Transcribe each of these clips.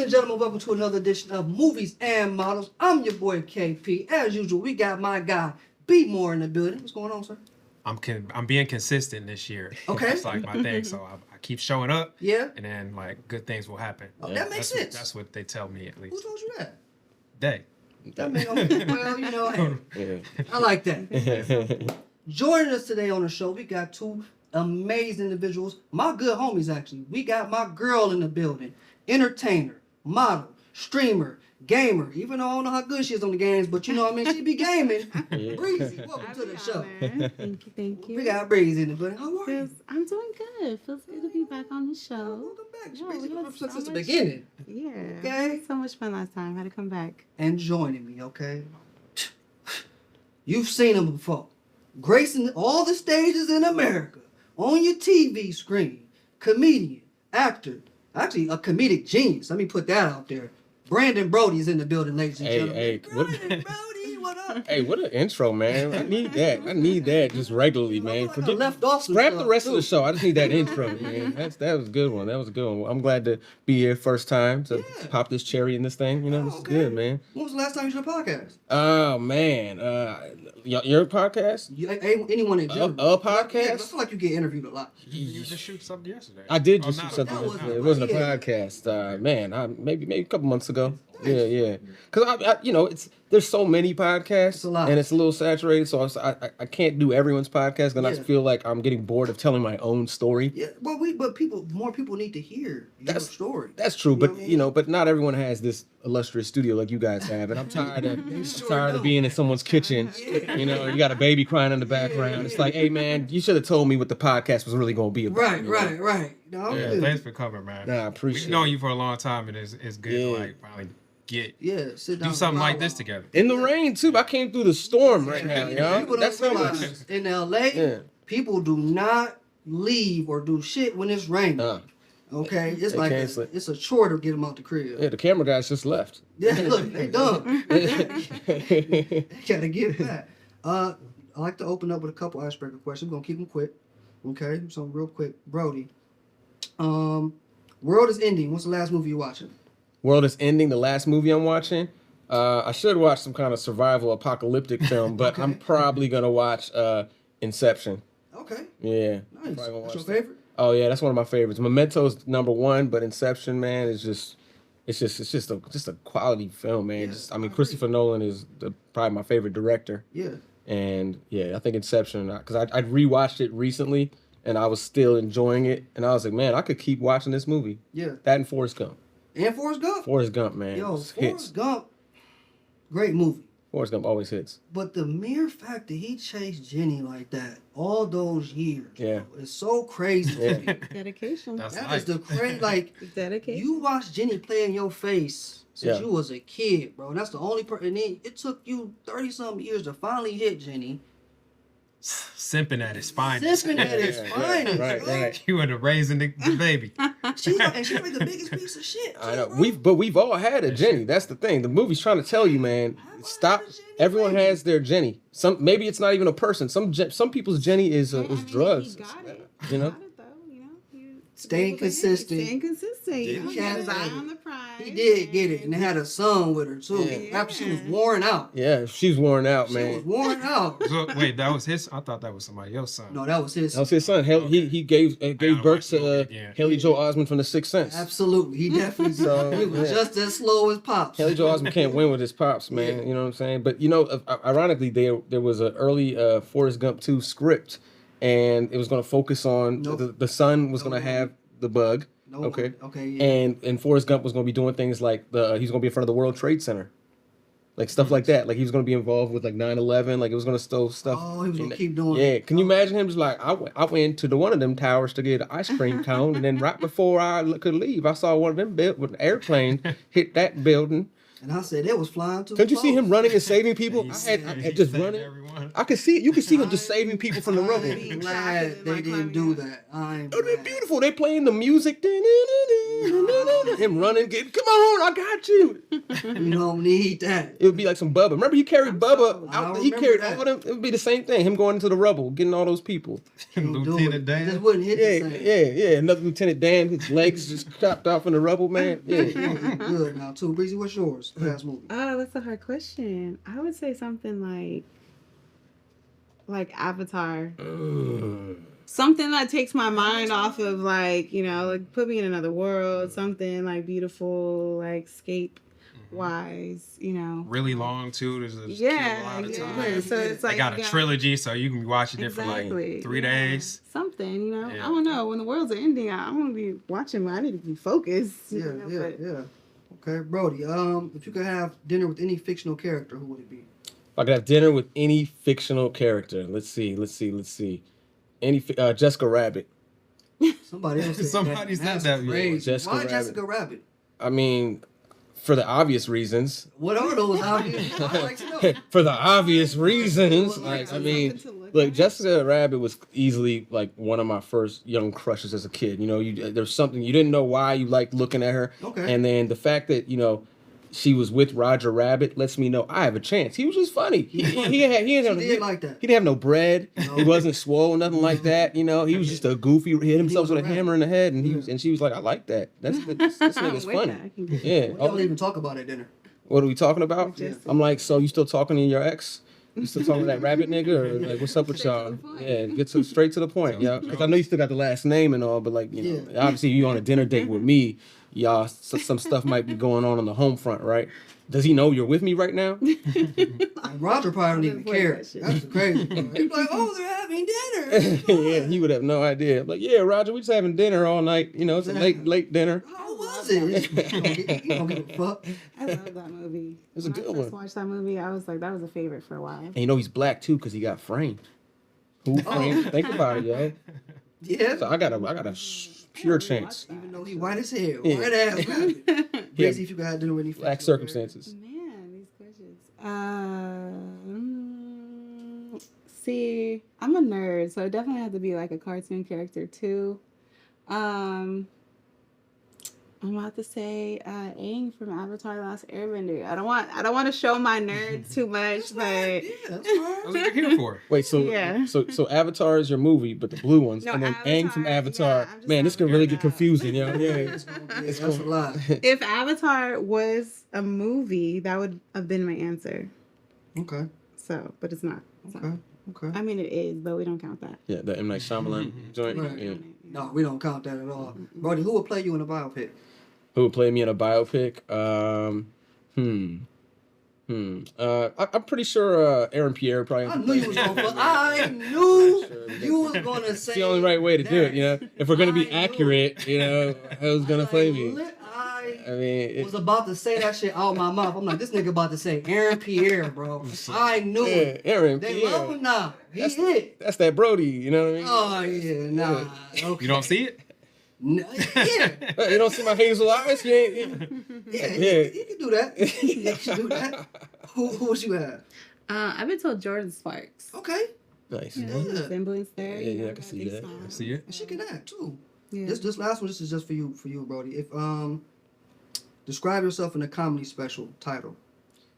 and gentlemen, welcome to another edition of Movies and Models. I'm your boy KP. As usual, we got my guy B More in the building. What's going on, sir? I'm being consistent this year. Okay. That's like my thing. So I keep showing up. Yeah. And then like good things will happen. Oh, that makes sense. That's what they tell me at least. Who told you that? They. Well, you know, hey, I like that. Joining us today on the show, we got two amazing individuals. My good homies, actually. We got my girl in the building. Entertainer, model, streamer, gamer. Even though I don't know how good she is on the games, but you know what I mean? She be gaming. Breezy, welcome to the show. Thank you. We got Breezy in the building. How are you? I'm doing good. Feels good to be back on the show. Welcome back. Yeah, Breezy, we had since so the much- beginning. Yeah. Okay. We had so much fun last time. Had to come back. And joining me, okay? You've seen him before. Gracing all the stages in America. On your TV screen. Comedian, actor, actually a comedic genius. Let me put that out there. Brandon Broady is in the building, ladies and gentlemen. Brandon Broady, what up? Hey, what an intro, man. I need that just regularly, man. Like I left off some Scrap stuff, the rest of too. the show. I just need that intro, man. That was a good one. I'm glad to be here first time to pop this cherry in this thing. You know, this is good, man. When was the last time you did a podcast? Oh, man. Your podcast? Anyone in general. A podcast? Yeah, I feel like you get interviewed a lot. You just shoot something yesterday. I did Oh, just not shoot a something. podcast. Yesterday. It wasn't a Yeah. podcast, man. Maybe a couple months ago. Yeah. Because there's so many podcasts, It's a lot. and it's a little saturated. So I can't do everyone's podcast, and I Yeah. feel like I'm getting bored of telling my own story. Yeah, but more people need to hear your story. That's true, You know but what I mean? but not everyone has this illustrious studio like you guys have, and I'm tired of being in someone's kitchen. You know, you got a baby crying in the background. It's like, hey man, you should have told me what the podcast was really gonna be about. Right, you know? right. No, I'm Yeah, good. thanks for coming, man. Nah, I appreciate We've known it. you for a long time, and it's good to like finally Sit down do something for a like while. this together. In the rain too. I came through the storm right now, yo. People That's don't how much. realize in LA, Yeah. people do not leave or do shit when it's raining. Nah. Okay, it's They like cancel it. it's a chore to get them out the crib. Yeah, the camera guys just left. Yeah, look, they done. They gotta get back. I like to open up with a couple icebreaker questions. We're gonna keep them quick. Okay, so real quick, Brody. World is ending. What's the last movie you watching? World is ending. The last movie I'm watching. I should watch some kind of survival apocalyptic film, but Okay. I'm probably gonna watch Inception. Okay, Yeah. nice. Probably gonna That's watch your that. favorite? Oh yeah, that's one of my favorites. Memento's #1, but Inception, man, is just it's just a quality film, man. Yeah, I agree. Christopher Nolan is probably my favorite director, Yeah. and yeah, I think Inception, because I rewatched it recently and I was still enjoying it, and I was like, man, I could keep watching this movie. Yeah. That and Forrest Gump. And Forrest Gump. Forrest Gump, man, Yo, hits. Forrest Gump, great movie. Forrest Gump always hits. But the mere fact that he chased Jenny like that all those years, Yeah. bro, is so crazy to me. Dedication. That's That life. is the crazy, like, Dedication. you watched Jenny play in your face since Yeah. you was a kid, bro. That's the only person. And then it took you 30-something years to finally hit Jenny. Simping at his finest. Sipping at his finest. right, bro. right. You would have raising the baby. She like the biggest piece of shit. I too, know. bro. We've all had a Jenny. That's the thing. The movie's trying to tell you, man. Stop. Everyone has their Jenny. Maybe it's not even a person. Some people's Jenny is drugs. He got it. You know? Got it, though, you know? Staying consistent. Staying consistent. Yeah, He he had had his it. eye on the prize. He did get it, and they had a son with her too. Yeah. After she was worn out. Yeah, she's worn out, She was man. worn out. So, wait, that was his? I thought that was somebody else's son. No, that was his. That was his son. He gave gotta birth watch the to movie again. Haley Joel Osment from The Sixth Sense. Absolutely, he definitely. So, he was yeah. just as slow as Pops. Haley Joel Osment can't win with his pops, man. Yeah. You know what I'm saying? But ironically, there was an early Forrest Gump 2 script, and it was going to focus on Nope. the son was going to have the bug. No, Okay. Okay. Yeah. And Forrest Gump was going to be doing things like he's going to be in front of the World Trade Center, like stuff like that. Like he was going to be involved with like 9/11. Like it was going to stow stuff. Oh, he was gonna in- keep doing Yeah, it. can you imagine him just like I went to one of them towers to get an ice cream cone, and then right before I could leave, I saw one of them built with an airplane hit that building. And I said it was flying too. Couldn't you see close. him running and saving people? I had He just saved running. everyone. I could see it. You could see him just saving people from the rubble. I'm glad they didn't do that. I'm Oh, they're glad. beautiful. They playing the music. Him running, getting, come on, I got you. You don't need that. It would be like some Bubba. Remember, he carried Bubba I out. He remember carried that. all of them. It would be the same thing. Him going into the rubble, getting all those people. Don't do Lieutenant it. Dan. Just wouldn't hit the same. Yeah. Another Lieutenant Dan, his legs just chopped off in the rubble, man. Yeah. Good now too. Breezy, what's yours? Last movie. Oh, that's a hard question. I would say something like Avatar. Something that takes my mind off of like put me in another world. Something like beautiful, like escape wise. Really long too. There's a Yeah, lot of yeah. time. So it's like They got you a trilogy, so you can be watching it for Exactly. like 3 Yeah. days. Something, Yeah. I don't know. When the world's ending, I want to be watching. I need to be focused. Yeah. Okay, Brody. If you could have dinner with any fictional character, who would it be? If I could have dinner with any fictional character, let's see. Jessica Rabbit. Somebody else. Said Somebody that. said That's that, yeah. crazy. Jessica Why Rabbit. Jessica Rabbit? I mean, for the obvious reasons. What are those obvious? I'd like to know. For the obvious reasons. Like, I mean, like Jessica Rabbit was easily like one of my first young crushes as a kid. There's something you didn't know why you liked looking at her. Okay. And then the fact that, she was with Roger Rabbit lets me know I have a chance. He was just funny. He did like that. He didn't have no bread. No. He wasn't swole, nothing like that. He was just a goofy. He hit himself was with a a hammer in the head, and she was like, I like that. This nigga's funny. Yeah. We don't even talk about it at dinner. What are we talking about? Just- I'm like, so you still talking to your ex? You still talking to that rabbit nigga? Or like, what's up with y'all? Yeah, get straight to the point, yeah. Because I know you still got the last name and all, but like, obviously you on a dinner date with me, y'all, some stuff might be going on the home front, right? Does he know you're with me right now? And Roger probably don't even care. That's the crazy part. He's like, oh, they're having dinner. What's going Yeah, on? he would have no idea. Like, yeah, Roger, we just having dinner all night. It's a late dinner. How was it? You don't give a fuck. I love that movie. It's a When good I first one. watched that movie, I was like, that was a favorite for a while. And he's black too because he got framed. Who framed? Think about it, yo. Yeah. So I got a pure chance. Even though he white as hell. Yeah. White ass rabbit. Crazy if you could have dinner with any Black fictional character. circumstances. Man, these questions. See, I'm a nerd, so it definitely have to be like a cartoon character too. I'm about to say Aang from Avatar: The Last Airbender. I don't want to show my nerd too much, but Yeah, that's fine. That's what you're here for. Wait, so Yeah. so Avatar is your movie, but the blue ones, No, and then Aang from Avatar, Avatar. yeah, I'm just Man, this could not really figuring get it out. confusing, yo. Yeah. It's gonna be- That's a lot. if Avatar was a movie, that would have been my answer. Okay. So, but it's not. So, Okay. Okay. I mean, it is, but we don't count that. Yeah, the M. Night Shyamalan joint. Right. Yeah. No, we don't count that at all. Brody, who would play you in a biopic? Who would play me in a biopic? I'm pretty sure Aaron Pierre probably. I knew you was gonna. I knew you was gonna say. It's the only right way to do it, If we're gonna be I knew accurate, who's gonna play me? I mean, was about to say that shit out my mouth. I'm like, this nigga about to say Aaron Pierre, bro. I knew yeah, it. Aaron They love him Pierre. now. He That's, hit. that's that Brody, you know what I mean? Oh yeah, nah. Okay. You don't see it? No, yeah, You don't see my hazel eyes? You ain't. yeah. Yeah. You can do that. You can do that. Who would you have? I've been told Jordan Sparks. Okay, Nice. You know, Yeah. resemblance there. Yeah, you yeah, know, I can see big that. smile. See it? she can act too. Yeah. This last one, this is just for you, Brody. If describe yourself in a comedy special title.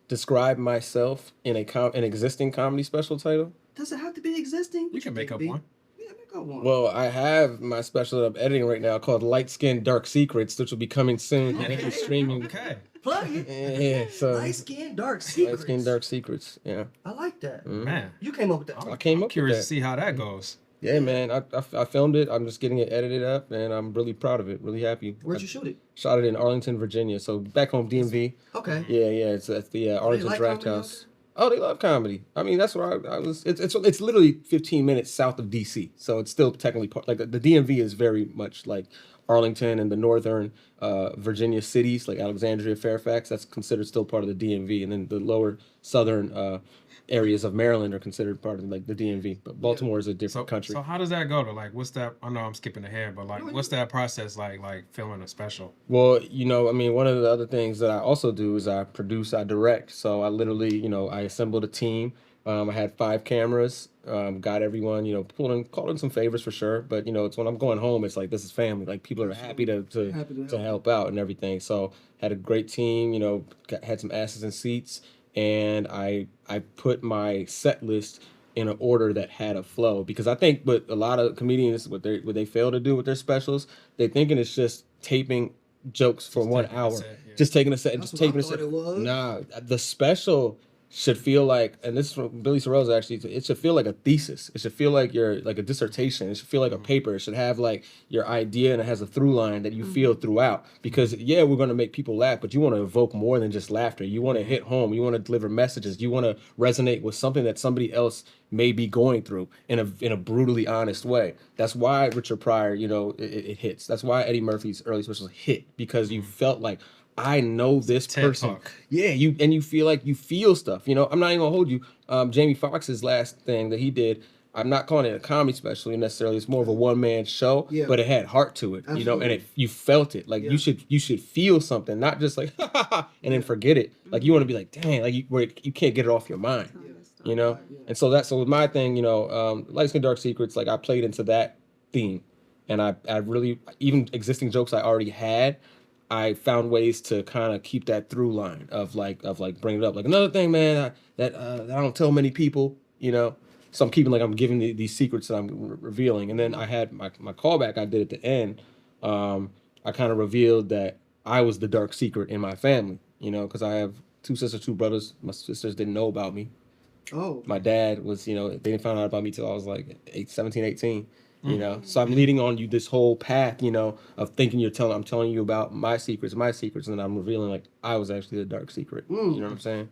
Describe myself in an existing comedy special title. Does it have to be existing? You can make up one. Yeah, make up one. Well, I have my special that I'm editing right now called Light Skin Dark Secrets, which will be coming soon. And it'll be streaming. Okay. Plug it. Yeah, so Light skin, dark secrets. Light Skin Dark Secrets. Yeah. I like that. Man. You came up with that. I came I'm up with curious that. to see how that goes. Yeah, man. I filmed it. I'm just getting it edited up, and I'm really proud of it. Really happy. Where'd I you shoot it? shot it in Arlington, Virginia. So back home, DMV. Okay. Yeah. It's at the Arlington like Draft comedy House. Oh, they love comedy. I mean, that's where I was. It's literally 15 minutes south of DC, so it's still technically part. Like the DMV is very much like Arlington and the northern Virginia cities, like Alexandria, Fairfax. That's considered still part of the DMV, and then the lower southern areas of Maryland are considered part of like the DMV. But Baltimore is a different country. So how does that go to like what's that I know I'm skipping ahead, but like what's that process like filming a special? Well, I mean, one of the other things that I also do is I produce, I direct. So I literally, I assembled a team I had 5 cameras. Got everyone, called in some favors for sure. But it's when I'm going home, it's like this is family. Like people are happy to help out and everything. So had a great team. Had some asses and seats, and I put my set list in an order that had a flow, because I think what a lot of comedians what they fail to do with their specials, they thinking it's just taping jokes for 1 hour, just taking a set and That's just what I taping a thought set. it was. Nah, the special should feel like, and this is from Billy Sorrell's actually, it should feel like a thesis. It should feel like you're like a dissertation. It should feel like a paper. It should have like your idea, and it has a through line that you feel throughout. Because yeah, we're gonna make people laugh, but you want to evoke more than just laughter. You want to hit home. You want to deliver messages. You want to resonate with something that somebody else may be going through in a brutally honest way. That's why Richard Pryor, it hits. That's why Eddie Murphy's early specials hit, because you felt like, I know this person. Talk. Yeah, you feel like you feel stuff. I'm not even gonna hold you. Jamie Foxx's last thing that he did, I'm not calling it a comedy special necessarily. It's more of a one-man show, but it had heart to it. Absolutely. And you felt it. Like you should feel something, not just like and then forget it. Like you want to be like, dang, like you can't get it off your mind. And so with my thing, Light Skin Dark Secrets, like I played into that theme, and I really, even existing jokes I already had, I found ways to kind of keep that through line of bringing it up. Like another thing, man, that I don't tell many people, So I'm giving these secrets that I'm revealing. And then I had my callback I did at the end. I kind of revealed that I was the dark secret in my family, because I have 2 sisters, 2 brothers. My sisters didn't know about me. Oh. My dad was, they didn't find out about me till I was like 17, 18. So I'm leading on you this whole path, of thinking I'm telling you about my secrets, and then I'm revealing like I was actually the dark secret. You know what I'm saying?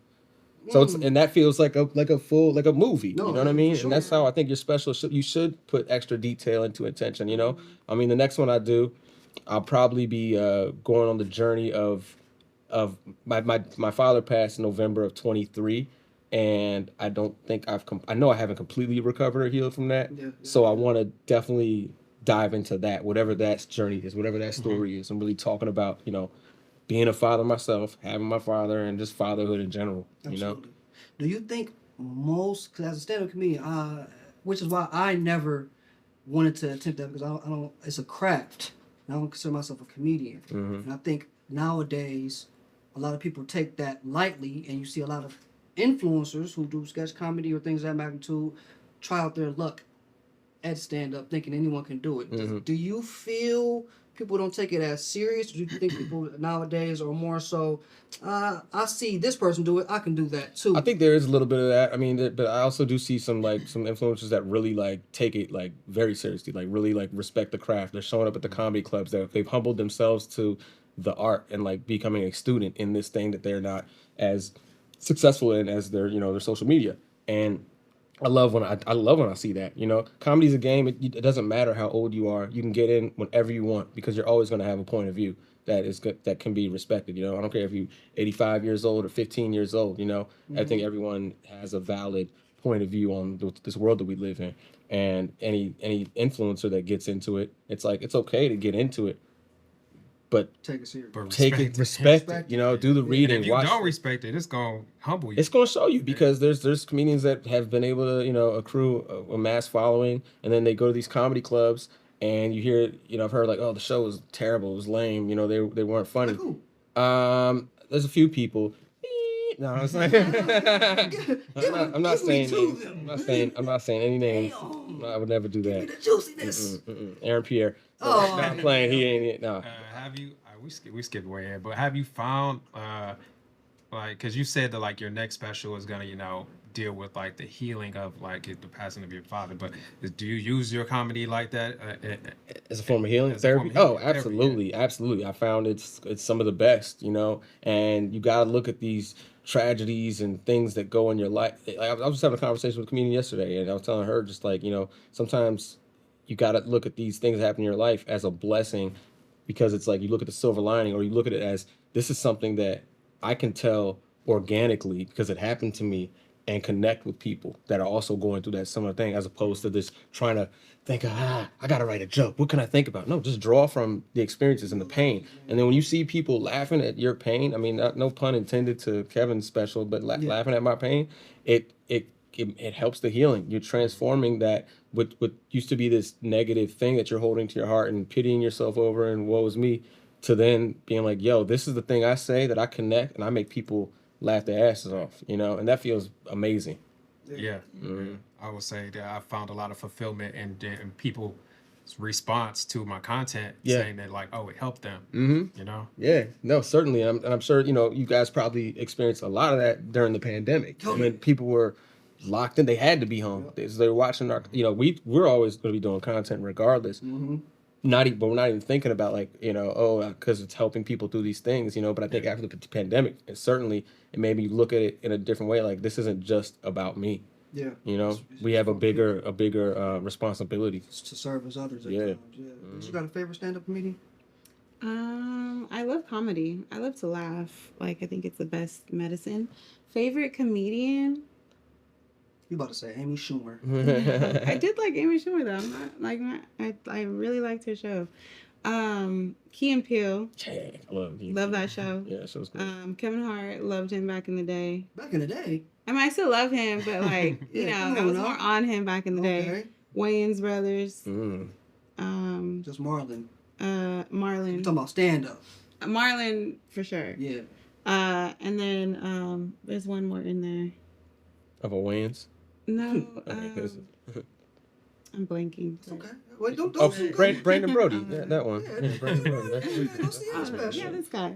So and that feels like a full movie. No, you know what I mean? sure. And that's how I think your special you should put extra detail into intention. I mean, the next one I do, I'll probably be going on the journey of my father passed in November of 23. And I don't think I know I haven't completely recovered or healed from that. So I want to definitely dive into that, whatever that journey is, whatever that story is. I'm really talking about, being a father myself, having my father, and just fatherhood in general. Absolutely. Do you think because as a stand-up comedian, which is why I never wanted to attempt that, because I don't it's a craft. I don't consider myself a comedian. And I think nowadays a lot of people take that lightly, and you see a lot of influencers who do sketch comedy or things of that magnitude try out their luck at stand-up thinking anyone can do it. Do you feel people don't take it as serious? Do you think people nowadays are more so, I see this person do it, I can do that too? I think there is a little bit of that. I mean, but I also do see some influencers that really take it very seriously, really respect the craft. They're showing up at the comedy clubs. They've humbled themselves to the art and becoming a student in this thing that they're not as successful in as their social media. And I love when I see that. Comedy's a game. It doesn't matter how old you are. You can get in whenever you want, because you're always going to have a point of view that is good, that can be respected. I don't care if you're 85 years old or 15 years old. I think everyone has a valid point of view on this world that we live in. And any influencer that gets into it, it's okay to get into it, but take it serious. Respect it. Do the reading. And if you don't respect it, it's gonna humble you. It's gonna show you, because there's comedians that have been able to accrue a mass following, and then they go to these comedy clubs, and you hear I've heard oh, the show was terrible, it was lame, they weren't funny. Like who? There's a few people. No, I'm saying I'm not saying any names. I would never do that. Give me the juiciness. Aaron Pierre. Oh, not playing. He ain't. No. Have you? We skipped way ahead, but have you found because you said that your next special is gonna deal with the healing of the passing of your father, but do you use your comedy like that as a form of healing therapy? Absolutely, absolutely. I found it's some of the best, and you gotta look at these tragedies and things that go in your life. I was just having a conversation with a comedian yesterday, and I was telling her just sometimes you gotta look at these things that happen in your life as a blessing, because it's you look at the silver lining, or you look at it as, this is something that I can tell organically because it happened to me, and connect with people that are also going through that similar thing, as opposed to just trying to think, I gotta write a joke. What can I think about? No, just draw from the experiences and the pain. And then when you see people laughing at your pain, I mean, no pun intended to Kevin's special, but laughing at my pain, it it helps the healing. You're transforming that what used to be this negative thing that you're holding to your heart and pitying yourself over and woe is me, to then being like, yo, this is the thing I say that I connect and I make people laugh their asses off, you know, and that feels amazing. Yeah. I would say that I found a lot of fulfillment in people's response to my content, saying that like, oh, it helped them. You know? Yeah, no, certainly. And I'm sure, you know, you guys probably experienced a lot of that during the pandemic. When people were locked in, they had to be home. They were watching our, you know, we're always going to be doing content regardless. But we're not even thinking about like, you know, because it's helping people through these things, you know. But I think after the pandemic, it made me look at it in a different way. Like, this isn't just about me. Yeah. You know, we have a bigger responsibility to serve as others. At Yeah. times. Yeah. You got a favorite stand-up comedian? I love comedy. I love to laugh. Like, I think it's the best medicine. Favorite comedian? You about to say Amy Schumer? I did like Amy Schumer though. I'm not like I really liked her show. Key and Peele. Yeah, I love that show. Yeah, that show's good. Kevin Hart, loved him back in the day. Back in the day. I mean, I still love him, but like you Yeah, know, I was more on him back in the day. Okay. Wayans brothers. Just Marlon. Marlon. You talking about stand-up? Marlon for sure. Yeah. And then there's one more in there. Of a Wayans. No, Okay, I'm blanking. It's okay. Wait, don't. Brandon Broady. Yeah, that one. Yeah, Brandon Broady. Don't see him special. Yeah, this guy.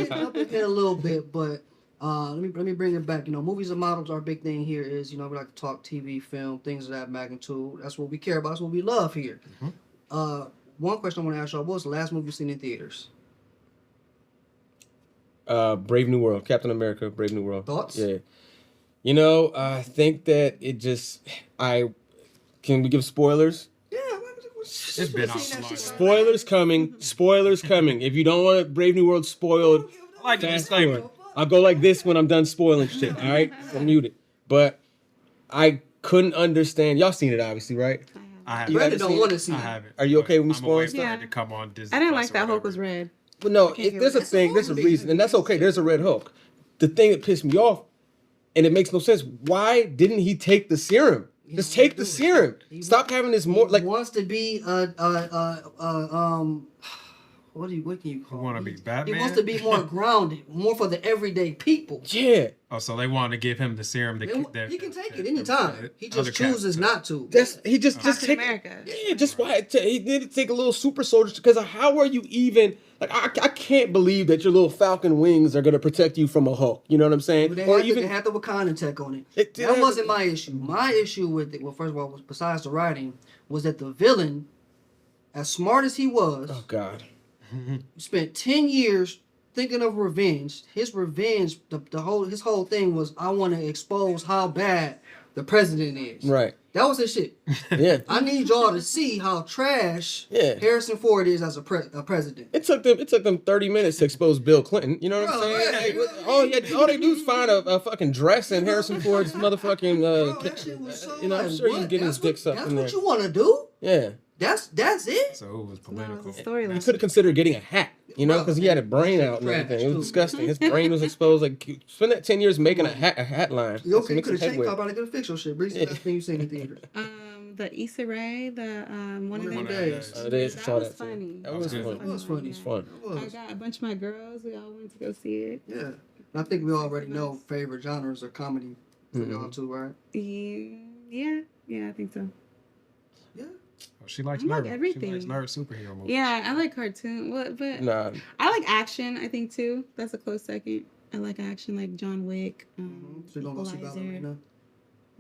Up in a little bit, but let me bring it back. You know, movies and models. Our big thing here is, you know, we like to talk TV, film, things of that magnitude. That's what we care about. That's what we love here. One question I want to ask y'all: what was the last movie you seen in theaters? Brave New World, Captain America, Brave New World. Thoughts? Yeah. You know, I think that can we give spoilers? Yeah, It's been out so long. Spoilers coming. Spoilers coming. If you don't want Brave New World spoiled, I like the fast disclaimer. forward. I'll go like this when I'm done spoiling shit. All right, I'm muted. But I couldn't understand. Y'all seen it, obviously, right? I haven't. You Brandon haven't don't seen want it? to see I it. haven't. Are you okay with me I'm aware spoiling? for it to come on Disney I didn't Plus like or that Hulk whatever. was red. But no, can't there's a get thing, there's a reason, and that's okay. There's a Red Hulk. The thing that pissed me off, and it makes no sense. Why didn't he take the serum? Just take the serum. Stop having this more like. He wants to be what can you call? You want to be Batman? He wants to be more grounded, more for the everyday people. Yeah, Oh, so they want to give him the serum. He can take it anytime. He just chooses not to. he just Captain take. America. Yeah, just why he need to take a little super soldier because how are you even like I can't believe that your little Falcon wings are gonna protect you from a Hulk. You know what I'm saying? They had the Wakanda tech on it. That wasn't my issue. My issue with it, well, first of all, was besides the writing, was that the villain, as smart as he was, Oh God. spent 10 years thinking of revenge. His revenge, his whole thing was, I want to expose how bad the president is. Right. That was his shit. Yeah. I need y'all to see how trash Harrison Ford is as a president. It took them 30 minutes to expose Bill Clinton. You know what I'm saying? Yeah. All they do is find a fucking dress in Harrison Ford's motherfucking. That shit was so you know, I'm like, sure you what? can get his dick sucked That's in there. what you want to do? Yeah. That's it? So it was No, it political. was a storyline. You could have considered getting a hat, you know, because he had a brain out and Trash, everything. It was too. disgusting. His brain was exposed. Like, spend that 10 years making a hat line. You okay? You Make could some have changed headway. pop out and could have fixed your shit. Breezy, that's the thing you seen in the theater. The Issa Rae, one of them days. days. Saw That was that too. funny. That was good. fun. It was funny. It's fun. I got a bunch of my girls. We all went to go see it. Yeah. And I think we already know favorite genres are comedy for Mm-hmm. y'all too, right? Yeah, I think so. Yeah. Oh, she likes I like nerd. everything. She likes nerd superhero movies. Yeah, I like cartoon. But Nah, I like action. I think too. That's a close second. I like action, like John Wick. So you don't go see Equalizer, Ballerina?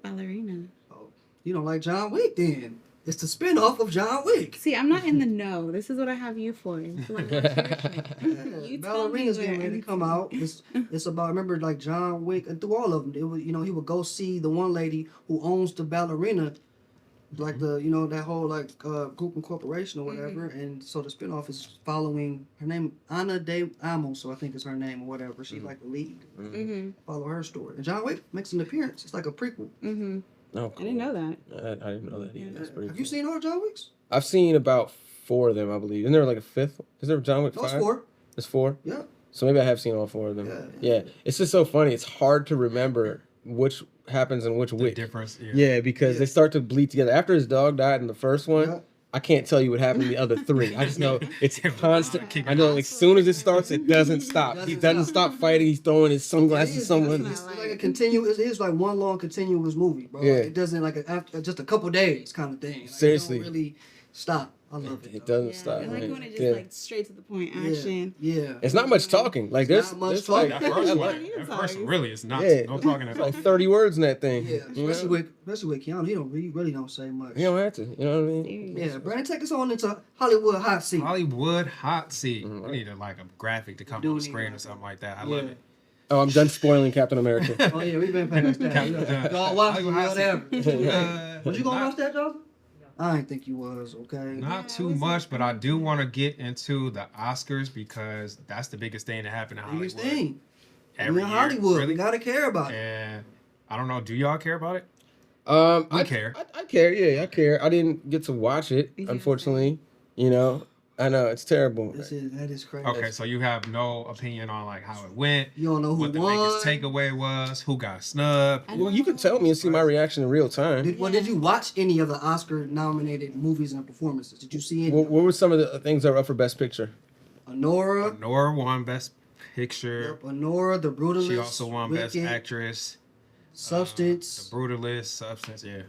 Ballerina. Oh, you don't like John Wick then? It's the spinoff of John Wick. See, I'm not in the know. This is what I have you for. This is what I watch your shit. Yeah, You tell me Ballerina's where getting ready to come out. It's about, remember, like John Wick, and through all of them, it was, you know, he would go see the one lady who owns the Ballerina, like the, you know, that whole like group and corporation or whatever. And so the spinoff is following her name, Ana de Amo, so I think it's her name or whatever. She's like the lead. Follow her story. And John Wick makes an appearance. It's like a prequel. no, I didn't know that. I didn't know that either. That's pretty Have cool. you seen all John Wicks? I've seen about 4 of them, I believe. Isn't there like a 5th? Is there John Wick 5? Those 4. There's 4? Yeah. So maybe I have seen all 4 of them. Yeah. It's just so funny. It's hard to remember which happens in which The which. difference. Yeah. Yeah, because they start to bleed together. After his dog died in the first one, Yeah. I can't tell you what happened in the other three. I just know it's constant. Kicking I know as soon as it starts, it doesn't stop. Doesn't He doesn't stop. stop fighting. He's throwing his sunglasses at someone. It's like a continuous. It is like one long continuous movie, bro. Yeah. Like, it doesn't like after just a couple days kind of thing. Like, Seriously. it don't really stop. I love it. It though. doesn't stop. I like man. when it just Yeah. like straight to the point action. Yeah. It's not much talking. Like It's there's, not much there's like, That talking. first I one, like- that first one really is not. yeah, No talking at it's all. like 30 words in that thing. Yeah, you know? especially with Keanu, he really don't say much. You don't have to. You know what I mean? Yeah, Brandon, take us on into Hollywood hot seat. Hollywood hot seat. Mhm. We need like a graphic to come Do on the need screen one. or something like that. I love Yeah. it. Oh, I'm done spoiling Captain America. Oh yeah, we've been past that. Captain- Y'all watch it, Hollywood hot whatever. seat. Was you gonna Not- watch that, Joseph? I didn't think you was. Okay. Not Yeah, too it was much, but I do want to get into the Oscars because that's the biggest thing that happened in Biggest Hollywood. thing. Every We're in year, Hollywood. really. We gotta care about it. And I don't know, do y'all care about it? I care. I care. Yeah, I care. I didn't get to watch it, Yeah, unfortunately. You know, I know it's terrible. That is crazy. Okay, so you have no opinion on like how it went, You don't know who what the won. biggest takeaway was, who got snubbed. Well, you can tell me and see my reaction in real time. Did you watch any of the Oscar-nominated movies and performances? Did you see any? What were some of the things that were up for Best Picture? Honora. Nora won Best Picture. Yep, Honora, The Brutalist. She also won Best Wicked, Actress. Substance. The Brutalist, Substance, yeah.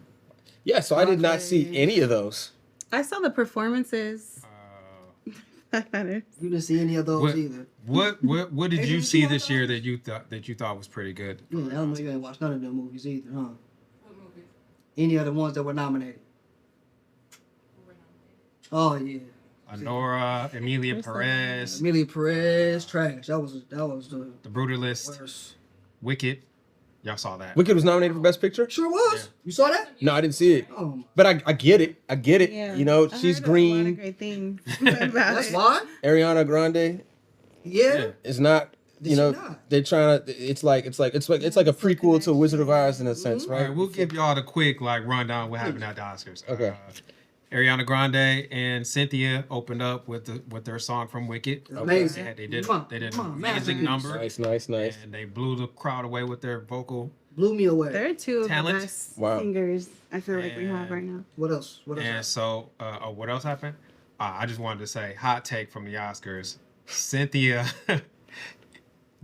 Yeah, so I did not see Okay. any of those. I saw the performances. Uh, You didn't see any of those What- either. what did Hey, you did see you this watch year those? that you thought was pretty good? I don't know you ain't watched none of them movies either, huh? What movie? Any of the ones that were nominated? Oh yeah, Honora, Emilia First one. Perez, Amelia Perez, trash. That was the The Brutalist, worst. Wicked. Y'all saw that. Wicked was nominated for Best Picture? Sure was. Yeah. You saw that? No, I didn't see it. Oh, my- But I get it. I get it. Yeah. You know, I she's heard a lot of green. great things about that's it. why. Ariana Grande Yeah. Yeah. is not. Did You she know, not? they're trying to. It's like a prequel to Wizard of Oz in a sense, All right? right, we'll give y'all the quick like rundown of what happened at the Oscars. Okay. Ariana Grande and Cynthia opened up with their song from Wicked. Amazing. They did Come on, an come on, amazing masterpiece. number, Nice. and they blew the crowd away with their vocal. Blew me away. They're two of Talent. the best Wow. singers I feel like we have And- right now. What else? What else? And so, what else happened? I just wanted to say, hot take from the Oscars: Cynthia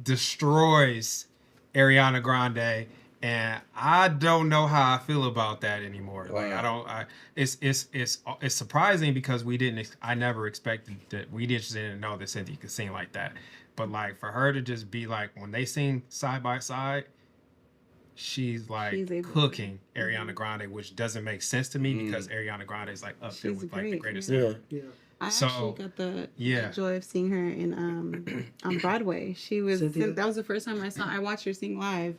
destroys Ariana Grande, and I don't know how I feel about that anymore. Like I don't. It's surprising because I never expected that. We just didn't know that Cynthia could sing like that. But like for her to just be like when they sing side by side. She's like She's able to- cooking Ariana Grande, which doesn't make sense to me because Ariana Grande is like up there She's with like the great, greatest yeah. ever. Yeah. I So, actually got the yeah. joy of seeing her in on Broadway. She was Cynthia? that was the first time I watched her sing live.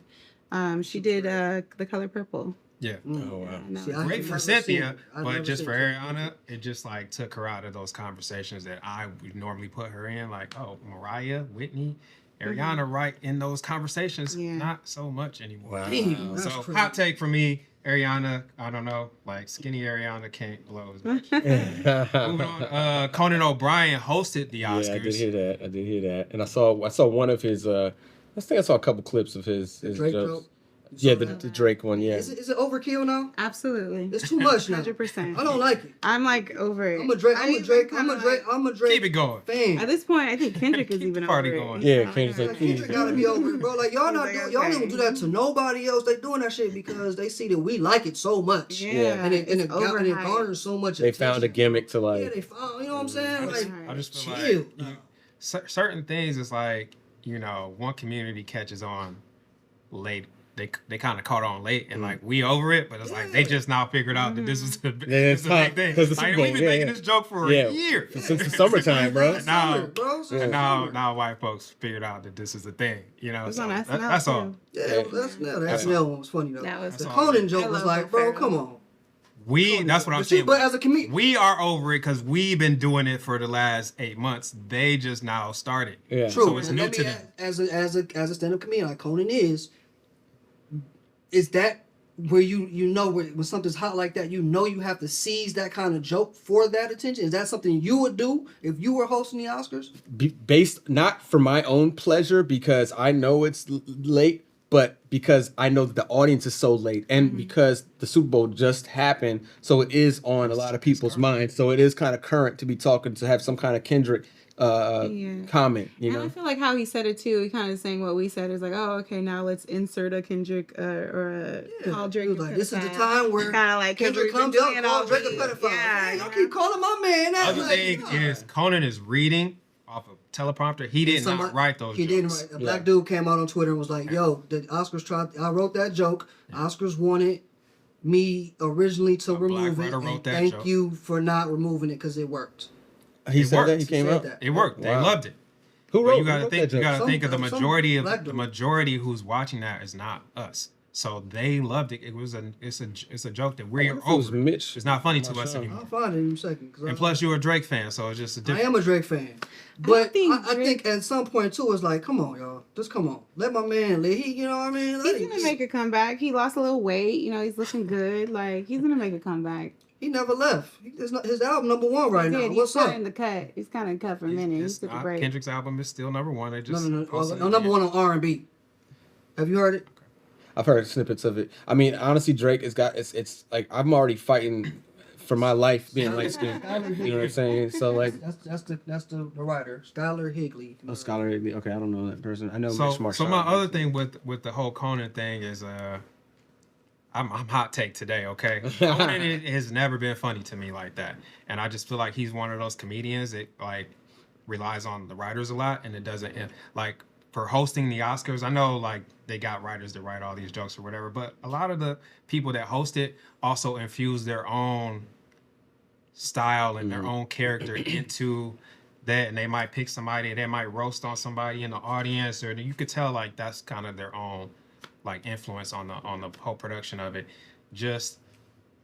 She did The Color Purple. Yeah. Mm. Oh wow. And that See, was I- Great I've for never seen Cynthia, it. I've but never just seen for it. Ariana, it just like took her out of those conversations that I would normally put her in. Like, oh, Mariah, Whitney, Ariana, right in those conversations. Yeah. Not so much anymore. Wow. Damn, that's So crazy. hot take for me, Ariana. I don't know, like skinny Ariana can't blow as much. Moving on, Conan O'Brien hosted the Oscars. Yeah, I did hear that, and I saw one of his. I think I saw a couple clips of his Drake jokes. joke? You Yeah, saw the that? Drake one. Yeah. Is it overkill now? Absolutely. It's too much now. 100%. I don't like it. I'm like over it. I'm a Drake. I I'm a even Drake. kinda I'm a Drake Keep it going. fan. At this point, I think Kendrick is Keep even the party over going. it. Yeah, He's like, Kendrick's like, Like, Kendrick gotta be over it, bro. Like y'all not He's like, doing, y'all okay. don't do that to nobody else. They doing that shit because they see that we like it so much. Yeah, And it it's overhyped. garners so much They attention. found a gimmick to Yeah, like. they found. You know what I'm saying? Like, I just feel chill. like certain things is like one community catches on late. They kind of caught on late and like we over it, but it's like they just now figured out that this was the, it's this is a hot, big thing. 'cause the Like, Super we've Bowl, been making yeah. this joke for Yeah. a year. Since the summertime, bro. Now- Summer, bro. Since And summer. now white folks figured out that this is the thing. You know, It was so on that- SNL that's too. all. Yeah, that SNL one was funny though. That was The That's Conan all. joke I was love like, Will bro, Ferrell. come on. That's what I'm But see, saying. but as a comedian, We are over it because we've been doing it for the last 8 months. They just now started. Yeah. true. So it's and new let to me them. as a stand-up comedian like Conan is that where you know when something's hot like that, you know you have to seize that kind of joke for that attention? Is that something you would do if you were hosting the Oscars? Based not for my own pleasure because I know it's late, but because I know that the audience is so late, and because the Super Bowl just happened, so it is on a lot of people's minds. So it is kind of current to be talking, to have some kind of Kendrick comment, you And know. I feel like how he said it too. He kind of saying what we said is like, oh, okay, now let's insert a Kendrick or a Paul Drake. He was like, this is the time where kind of like Kendrick comes up, Paul Drake a pedophile. Yeah, Y'all keep calling my man that. Other thing is Conan is reading off of teleprompter. He did not write those He jokes. didn't write. A black dude came out on Twitter and was like, yo, the Oscars tried, I wrote that joke. Oscars wanted me originally to remove it. And thank you for not removing it because it worked. He said that. He came out. It worked. They loved it. Who wrote? You gotta think. You gotta think of the majority who's watching that is not us. So they loved it. It's a joke that we're over. Mitch. It's not funny to us anymore. I'll find it in a second. And plus, you're a Drake fan, so it's just a different. I am a Drake fan, but I think at some point too, it's like, come on, y'all, just come on, let my man live. You know what I mean? He's gonna make a comeback. He lost a little weight. You know, he's looking good. Like he's gonna make a comeback. He never left. His album #1 right now. What's up? He's in the cut. He's kind of cut for a minute. He's took a break. Kendrick's album is still #1. They just No, #1 on R&B. Have you heard it? I've heard snippets of it. I mean, honestly, Drake has got it's like I'm already fighting for my life being light skinned. You know what I'm saying? So like that's the writer, Skylar Higley. Oh, Skylar Higley. Okay, I don't know that person. I know so, Mitch Marshall. So my other thing with the whole Conan thing is I'm hot take today, okay? Conan has never been funny to me like that. And I just feel like he's one of those comedians that like relies on the writers a lot, and it doesn't like for hosting the Oscars. I know like they got writers that write all these jokes or whatever, but a lot of the people that host it also infuse their own style and their own character into that, and they might pick somebody, they might roast on somebody in the audience, or you could tell like that's kind of their own like influence on the whole production of it. Just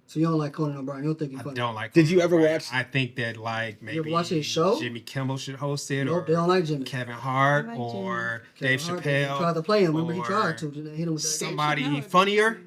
so you don't like Conan O'Brien? You don't think he's funny? I don't like. Did you ever watch? I think that like maybe you ever watch his show? Jimmy Kimmel should host it, Nope, or they don't like Jimmy. Kevin Hart, like or Jimmy. Dave Hart, Chappelle. He tried to play him. Remember, he tried to hit him with that. Somebody funnier.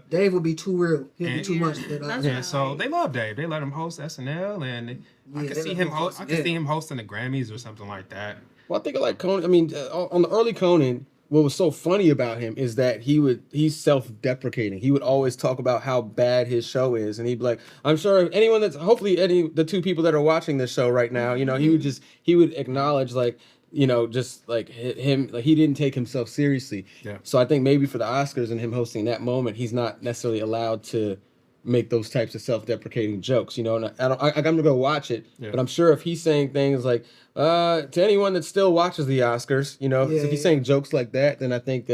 Dave would be too real. He'd be too much. Yeah, so they love Dave. They let him host SNL, and I could see him host. I could see him hosting the Grammys or something like that. Well, I think like Conan. I mean, on the early Conan, what was so funny about him is that he's self-deprecating. He would always talk about how bad his show is, and he'd be like, "I'm sure anyone the two people that are watching this show right now, you know, he would acknowledge like." You know, just like him, like he didn't take himself seriously. Yeah. So I think maybe for the Oscars and him hosting that moment, he's not necessarily allowed to make those types of self-deprecating jokes. You know, and I'm gonna go watch it, but I'm sure if he's saying things like, to anyone that still watches the Oscars, you know, if he's saying jokes like that, then I think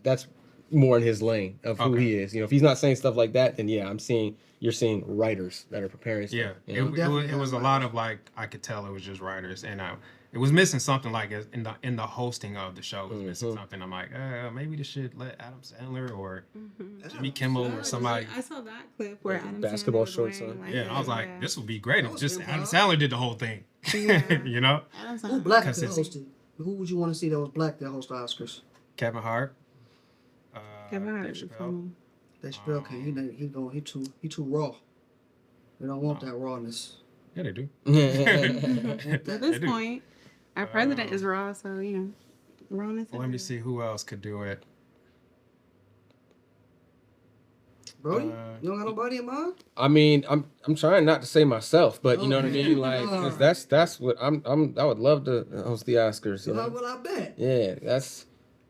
that's more in his lane of who he is. You know, if he's not saying stuff like that, then yeah, you're seeing writers that are preparing stuff. Yeah, it was a lot of like I could tell it was just writers, and it was missing something like in the hosting of the show. It was missing something. I'm like, maybe they should let Adam Sandler or Jimmy Kimmel or somebody. I saw that clip where Adam basketball Sandler was shorts wearing, on. like, Yeah, I was like, this would be great if just good, Adam huh? Sandler did the whole thing. Yeah. You know, Who black could host it? Who would you want to see that was black that host the Oscars? Kevin Hart, Kevin Hart Dave is Chappelle. funny. Dave Chappelle can't. He too raw. We don't want that rawness. Yeah, they do. At They this do. point, our president is raw, so you know, rawness. Let me see who else could do it. Brody, you don't got nobody in mind? I mean, I'm trying not to say myself, but you know what I mean. Like, 'cause that's what I would love to host the Oscars. You know? Well, I bet. Yeah, that's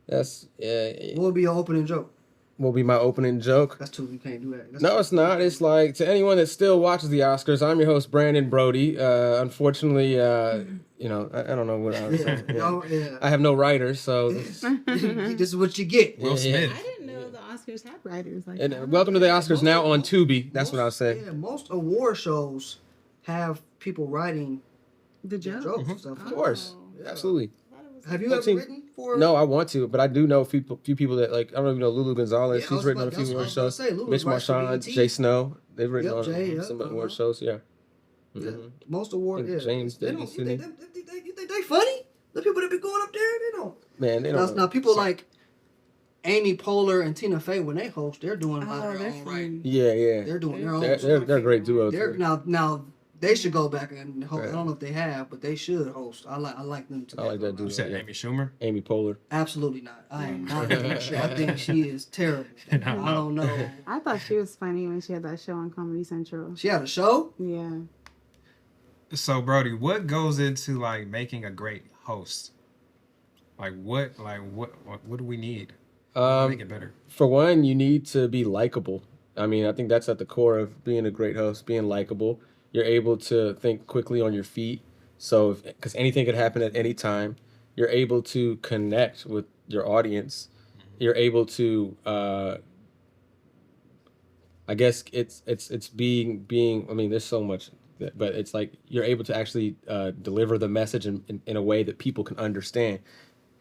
What would be your opening joke? will be my opening joke. That's too. You can't do that. No, it's not. It's like to anyone that still watches the Oscars. I'm your host, Brandon Broady. Unfortunately, you know, I don't know what I was saying. Yeah. I have no writers, so This is what you get. Will Smith. I didn't know the Oscars had writers like and that. welcome to the Oscars now on Tubi. That's what I'll say. Yeah, most award shows have people writing The joke. jokes and stuff. Of course, absolutely. Have you ever written for? No, I want to, but I do know a few people that like I don't even know Lulu Gonzalez. Yeah, I She's was written on a about- few that's what I award was about shows. to say. Lulu Mitch writes for Marchand, BET. Jay Snow. They've written Yep, on Jay, some yep, award shows. Yeah. Yeah, Mhm. most award. Think Yeah, James they Davis, don't. didn't You think they funny? The people that be going up there, they don't. Man, they Now, don't. now people like Amy Poehler and Tina Fey when they host, they're doing a lot of their they're own fun. writing. Yeah, yeah. They're doing their own. They're a great duo. They're too. now They should go back and host. Right. I don't know if they have, but they should host. I like them to. I like that You dude. said Yeah. Amy Schumer? Amy Poehler. Absolutely not. I am not. Sure. I think she is terrible. I don't know. I thought she was funny when she had that show on Comedy Central. She had a show. Yeah. So Brody, what goes into like making a great host? Like what do we need to make it better? For one, you need to be likable. I mean, I think that's at the core of being a great host, being likable. You're able to think quickly on your feet. So, because anything could happen at any time, you're able to connect with your audience. You're able to, I guess it's being. I mean, there's so much, but it's like you're able to actually deliver the message in a way that people can understand.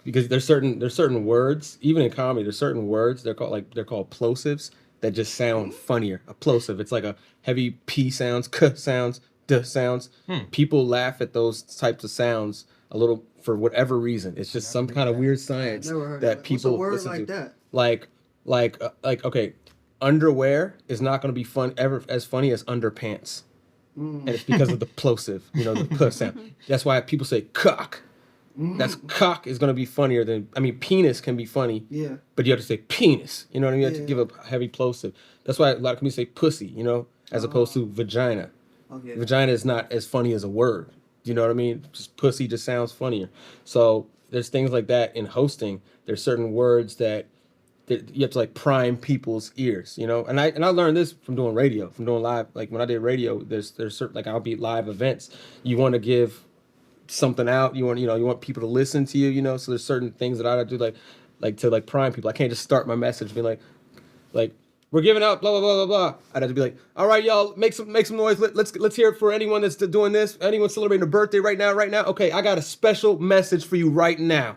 Because there's certain words, even in comedy, there's certain words they're called plosives that just sound funnier. A plosive, it's like a heavy P sounds, K sounds, D sounds. People laugh at those types of sounds a little for whatever reason. It's just some kind of weird science Never heard that of people What's a word listen like to. that? Like okay, underwear is not going to be ever as funny as underpants, and it's because of the plosive, the P sound. That's why people say cock. That's cock is going to be funnier than, I mean, penis can be funny, Yeah. but you have to say penis, you know what I mean? You have to Yeah. give a heavy plosive. That's why a lot of comedians say pussy, as opposed to vagina. Okay. Vagina is not as funny as a word. You know what I mean? Just pussy just sounds funnier. So there's things like that in hosting. There's certain words that you have to like prime people's ears, And I learned this from doing radio, from doing live. Like when I did radio, there's certain, like I'll be at live events. You want to give something out, you want people to listen to you, so there's certain things that I do like to like prime people. I can't just start my message being like we're giving out blah blah blah blah blah. I'd have to be like, all right, y'all, make some noise. Let's hear it for anyone that's doing this, anyone celebrating a birthday right now. Okay, I got a special message for you right now.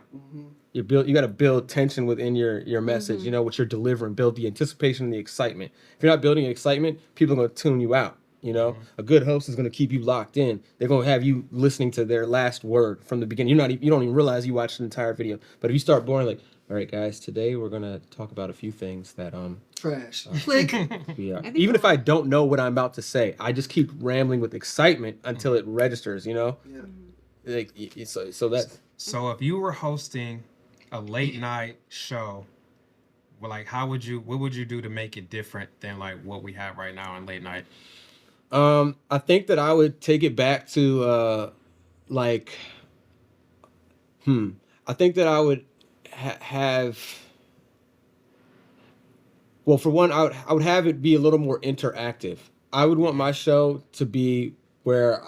You got to build tension within your message, what you're delivering, build the anticipation and the excitement. If you're not building excitement, people are going to tune you out. A good host is going to keep you locked in. They're going to have you listening to their last word from the beginning. You don't even realize you watched the entire video. But if you start boring, like, all right, guys, today we're going to talk about a few things that Trash. Click. yeah. Even if I don't know what I'm about to say, I just keep rambling with excitement until it registers. Yeah. Like, so that's So if you were hosting a late night show, well, like what would you do to make it different than like what we have right now on late night? I think that I would take it back to I think that I would have. Well, for one, I would have it be a little more interactive. I would want my show to be where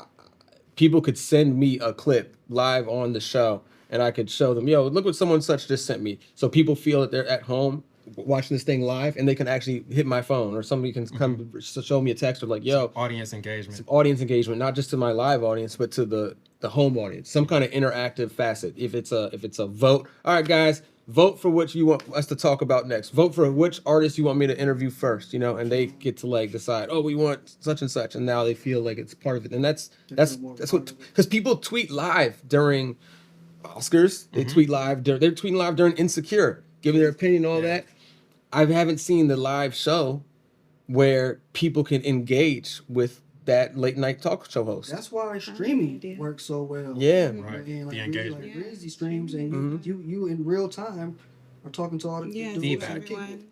people could send me a clip live on the show, and I could show them, yo, look what someone such just sent me. So people feel that they're at home watching this thing live, and they can actually hit my phone, or somebody can come show me a text of like, yo, Audience engagement. some audience engagement, not just to my live audience, but to the home audience. Some kind of interactive facet. If it's a vote, all right, guys, vote for what you want us to talk about next. Vote for which artist you want me to interview first, and they get to like decide, oh, we want such and such, and now they feel like it's part of it. And that's what, because people tweet live during Oscars, they tweet live, they're tweeting live during Insecure, giving their opinion and all that. I haven't seen the live show where people can engage with that late night talk show host. That's why streaming works so well. Yeah. Right. Like The engagement. Like Breezy streams, and you in real time are talking to all the Yeah, the Feedback. people. everyone.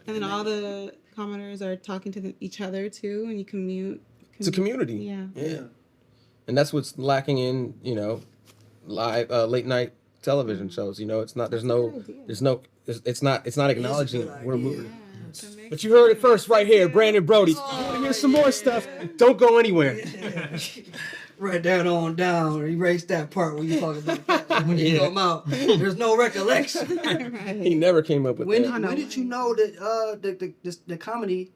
And then all the commenters are talking to each other too, and you commute. It's a community. Yeah. Yeah. And that's what's lacking in, live late night television shows. It's not. It's not acknowledging good we're idea. moving. But you heard it first right here, Brandon Broady. You want to hear some more stuff? Don't go anywhere. Right down. Erase that part when you talk about that. When you come out, there's no recollection. He never came up with When that. did you know that the comedy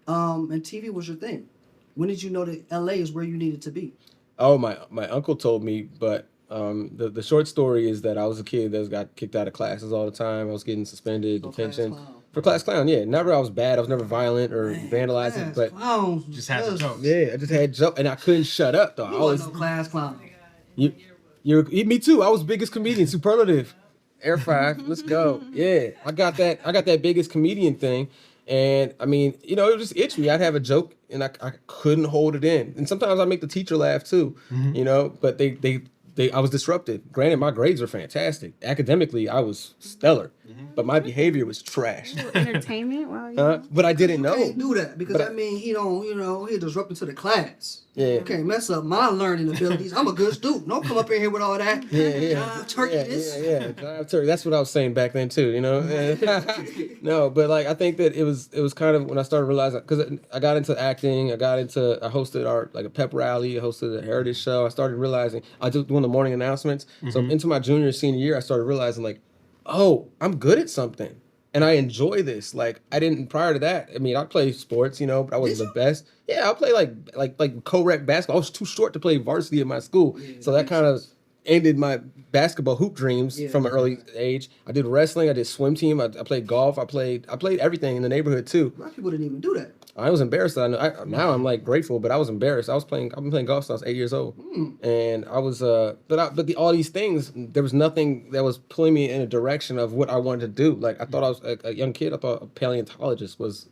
and TV was your thing? When did you know that LA is where you needed to be? Oh, my uncle told me, but the short story is that I was a kid that got kicked out of classes all the time. I was getting suspended, detention. For class clown, yeah. Never I was bad. I was never violent or vandalizing, but Just had the jokes. yeah, I just had joke, and I couldn't shut up though. You I was wasn't no class clown. me too. I was biggest comedian, superlative, Air 5. Let's go. Yeah, I got that biggest comedian thing, And I mean, you know, it would just itch me. I'd have a joke and I couldn't hold it in. And sometimes I make the teacher laugh too, you know, but I was disrupted. Granted, my grades were fantastic. Academically, I was stellar, but my behavior was trash. Entertainment? Wow. But I didn't You know. can't do that because I mean he don't, you know, he disrupted to the class. Yeah. You can't mess up my learning abilities. I'm a good student. Don't come up in here with all that. Turkey this. Jive turkey. That's what I was saying back then too. You know. No, but like I think that it was kind of when I started realizing because I got into acting. I hosted a pep rally. I hosted a heritage show. I started realizing I was doing the morning announcements. So into my junior senior year, I started realizing like, oh, I'm good at something. And I enjoy this. Like I didn't prior to that. I mean, I played sports, you know, but I wasn't the best. Yeah, I play like co-rec basketball. I was too short to play varsity at my school, so that kind of ended my basketball hoop dreams from an early age. I did wrestling. I did swim team. I played golf. I played everything in the neighborhood too. A lot of people didn't even do that. I was embarrassed. Now I'm like grateful, but I was embarrassed. I've been playing golf since I was 8 years old, and I was all these things. There was nothing that was pulling me in a direction of what I wanted to do. Like I thought I was a young kid. I thought a paleontologist was.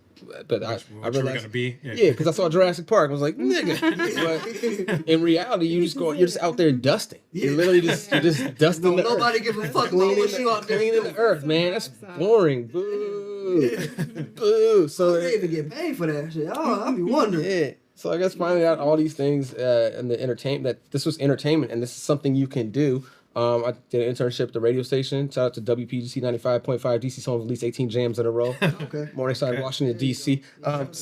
But I realized, gonna be. Yeah, because I saw Jurassic Park. I was like, nigga. But in reality, you're just out there dusting. You're literally just dusting the earth. Nobody give a fuck about what you out there Cleaning the earth, man. That's boring. Boo. Boo. So they even get paid for that shit. I'll be wondering. Yeah. So I guess finding out all these things and the entertainment, that this was entertainment and this is something you can do. I did an internship at the radio station. Shout out to WPGC 95.5, DC's home of at least 18 jams in a row. Okay. Morningside, Washington, DC. Right.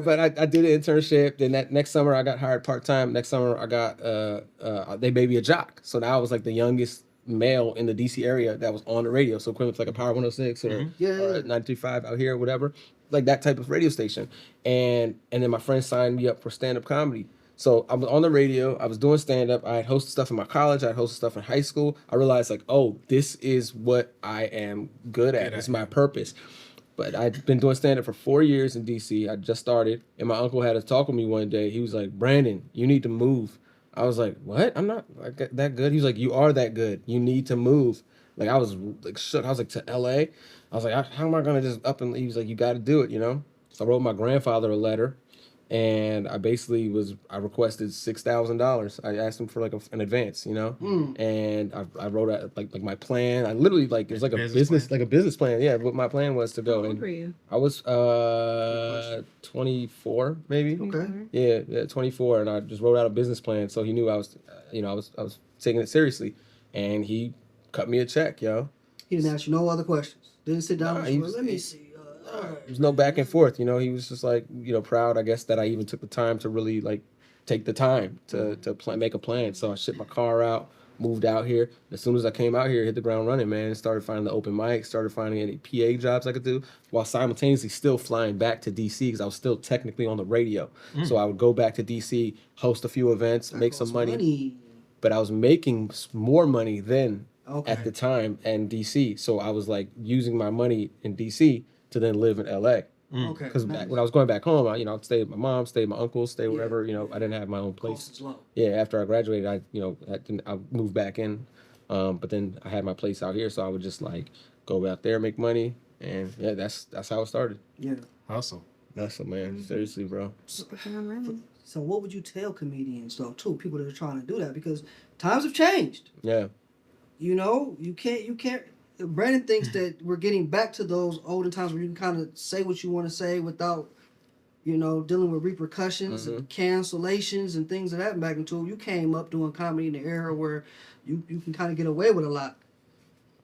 But I did an internship. Then that next summer I got hired part-time. Next summer I got, they made me a jock. So now I was like the youngest male in the DC area that was on the radio. So equivalent to like a Power 106 or 93.5 out here, whatever. Like that type of radio station. And then my friend signed me up for stand-up comedy. So I was on the radio, I was doing stand-up, I had hosted stuff in my college, I had hosted stuff in high school. I realized like, oh, this is what I am good at. It's my purpose. But I'd been doing stand-up for 4 years in DC. I just started, and my uncle had a talk with me one day. He was like, Brandon, you need to move. I was like, what? I'm not like that good. He was like, you are that good. You need to move. Like I was like shook. I was like, to LA? I was like, how am I gonna just up and leave? He was like, you gotta do it, you know? So I wrote my grandfather a letter. And I requested $6,000. I asked him for like an advance, you know, and I wrote out like my plan. I literally like it's like a business plan. Yeah, what my plan was to go. How old were you? I was 24 maybe. Okay. Yeah, 24, and I just wrote out a business plan. So he knew I was taking it seriously, and he cut me a check, yo. He didn't ask you no other questions. Didn't sit down Nah, and let me see. There's no back and forth, you know. He was just like, you know, proud, I guess, that I even took the time to really like take the time to make a plan. So I shipped my car out, moved out here. As soon as I came out here, hit the ground running, man, and started finding the open mic, started finding any PA jobs I could do, while simultaneously still flying back to DC because I was still technically on the radio. So I would go back to DC, host a few events, make some money. But I was making more money then at the time in DC. So I was like using my money in DC to then live in LA. Okay. Because when I was going back home, I'd stay with my mom, stay with my uncle, stay wherever, you know, I didn't have my own place. Yeah, after I graduated, I moved back in. But then I had my place out here, so I would just like go out there, make money, and yeah, that's how it started. Yeah. Hustle. Hustle, man. Seriously, bro. So what would you tell comedians though, too, people that are trying to do that? Because times have changed. Yeah. You know, you can't Brandon thinks that we're getting back to those olden times where you can kind of say what you want to say without, you know, dealing with repercussions and cancellations and things of that magnitude. You came up doing comedy in the era where you can kind of get away with a lot.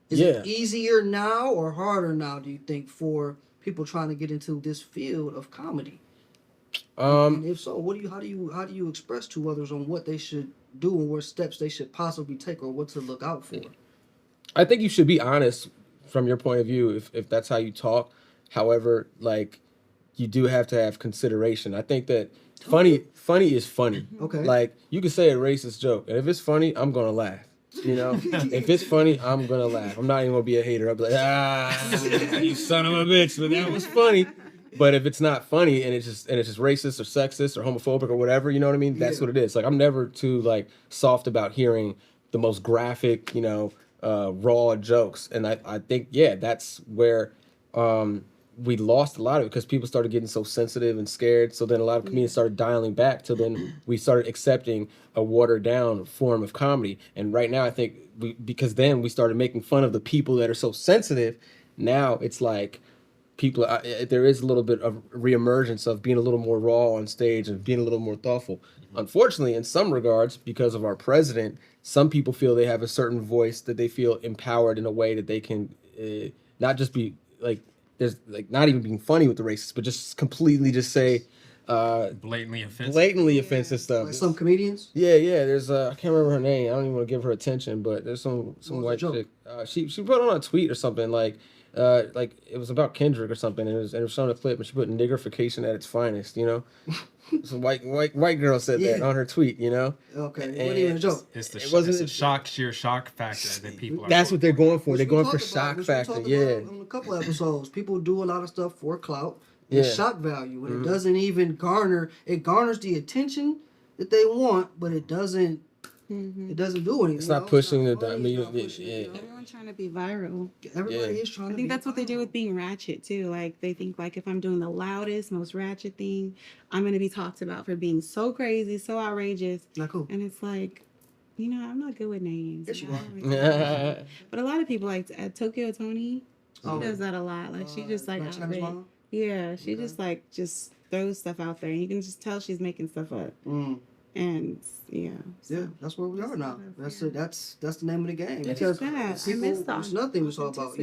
Is it easier now or harder now, do you think, for people trying to get into this field of comedy? And if so, how do you express to others on what they should do and what steps they should possibly take or what to look out for? I think you should be honest from your point of view if that's how you talk. However, like you do have to have consideration. I think that funny is funny. Okay. Like you can say a racist joke, and if it's funny, I'm gonna laugh. You know, if it's funny, I'm gonna laugh. I'm not even gonna be a hater. I'll be like, you son of a bitch, but that was funny. But if it's not funny and it's just racist or sexist or homophobic or whatever, you know what I mean? That's what it is. Like I'm never too like soft about hearing the most graphic, you know, raw jokes. And I think, that's where we lost a lot of it because people started getting so sensitive and scared. So then a lot of comedians started dialing back. So then we started accepting a watered down form of comedy. And right now, I think because then we started making fun of the people that are so sensitive. Now it's like people, there is a little bit of reemergence of being a little more raw on stage and being a little more thoughtful. Unfortunately, in some regards, because of our president, some people feel they have a certain voice that they feel empowered in a way that they can not just be like, there's like not even being funny with the racists, but just completely just say blatantly offensive stuff. Like some comedians. Yeah. There's I can't remember her name. I don't even want to give her attention, but there's some white chick. She put on a tweet or something like it was about Kendrick or something, and it was showing a clip, and she put niggerification at its finest. Some white girl said that on her tweet. Okay, it wasn't even a joke. It's a sheer shock factor that people are. That's what they're going for. They're going for Which shock we factor. talked Yeah. about on a couple episodes, people do a lot of stuff for clout and shock value, and it doesn't even garners the attention that they want, but it doesn't. It doesn't do anything. It's not pushing the. I mean, everyone's trying to be viral. Everybody is trying. I think that's what they do with being ratchet too. Like they think like if I'm doing the loudest, most ratchet thing, I'm gonna be talked about for being so crazy, so outrageous. Not cool. And it's like, I'm not good with names. Yes, you are. But a lot of people like Tokyo Tony. She does that a lot. Like she just like she just throws stuff out there, and you can just tell she's making stuff up. And that's where we are now. That's the name of the game. Because there's nothing to talk about.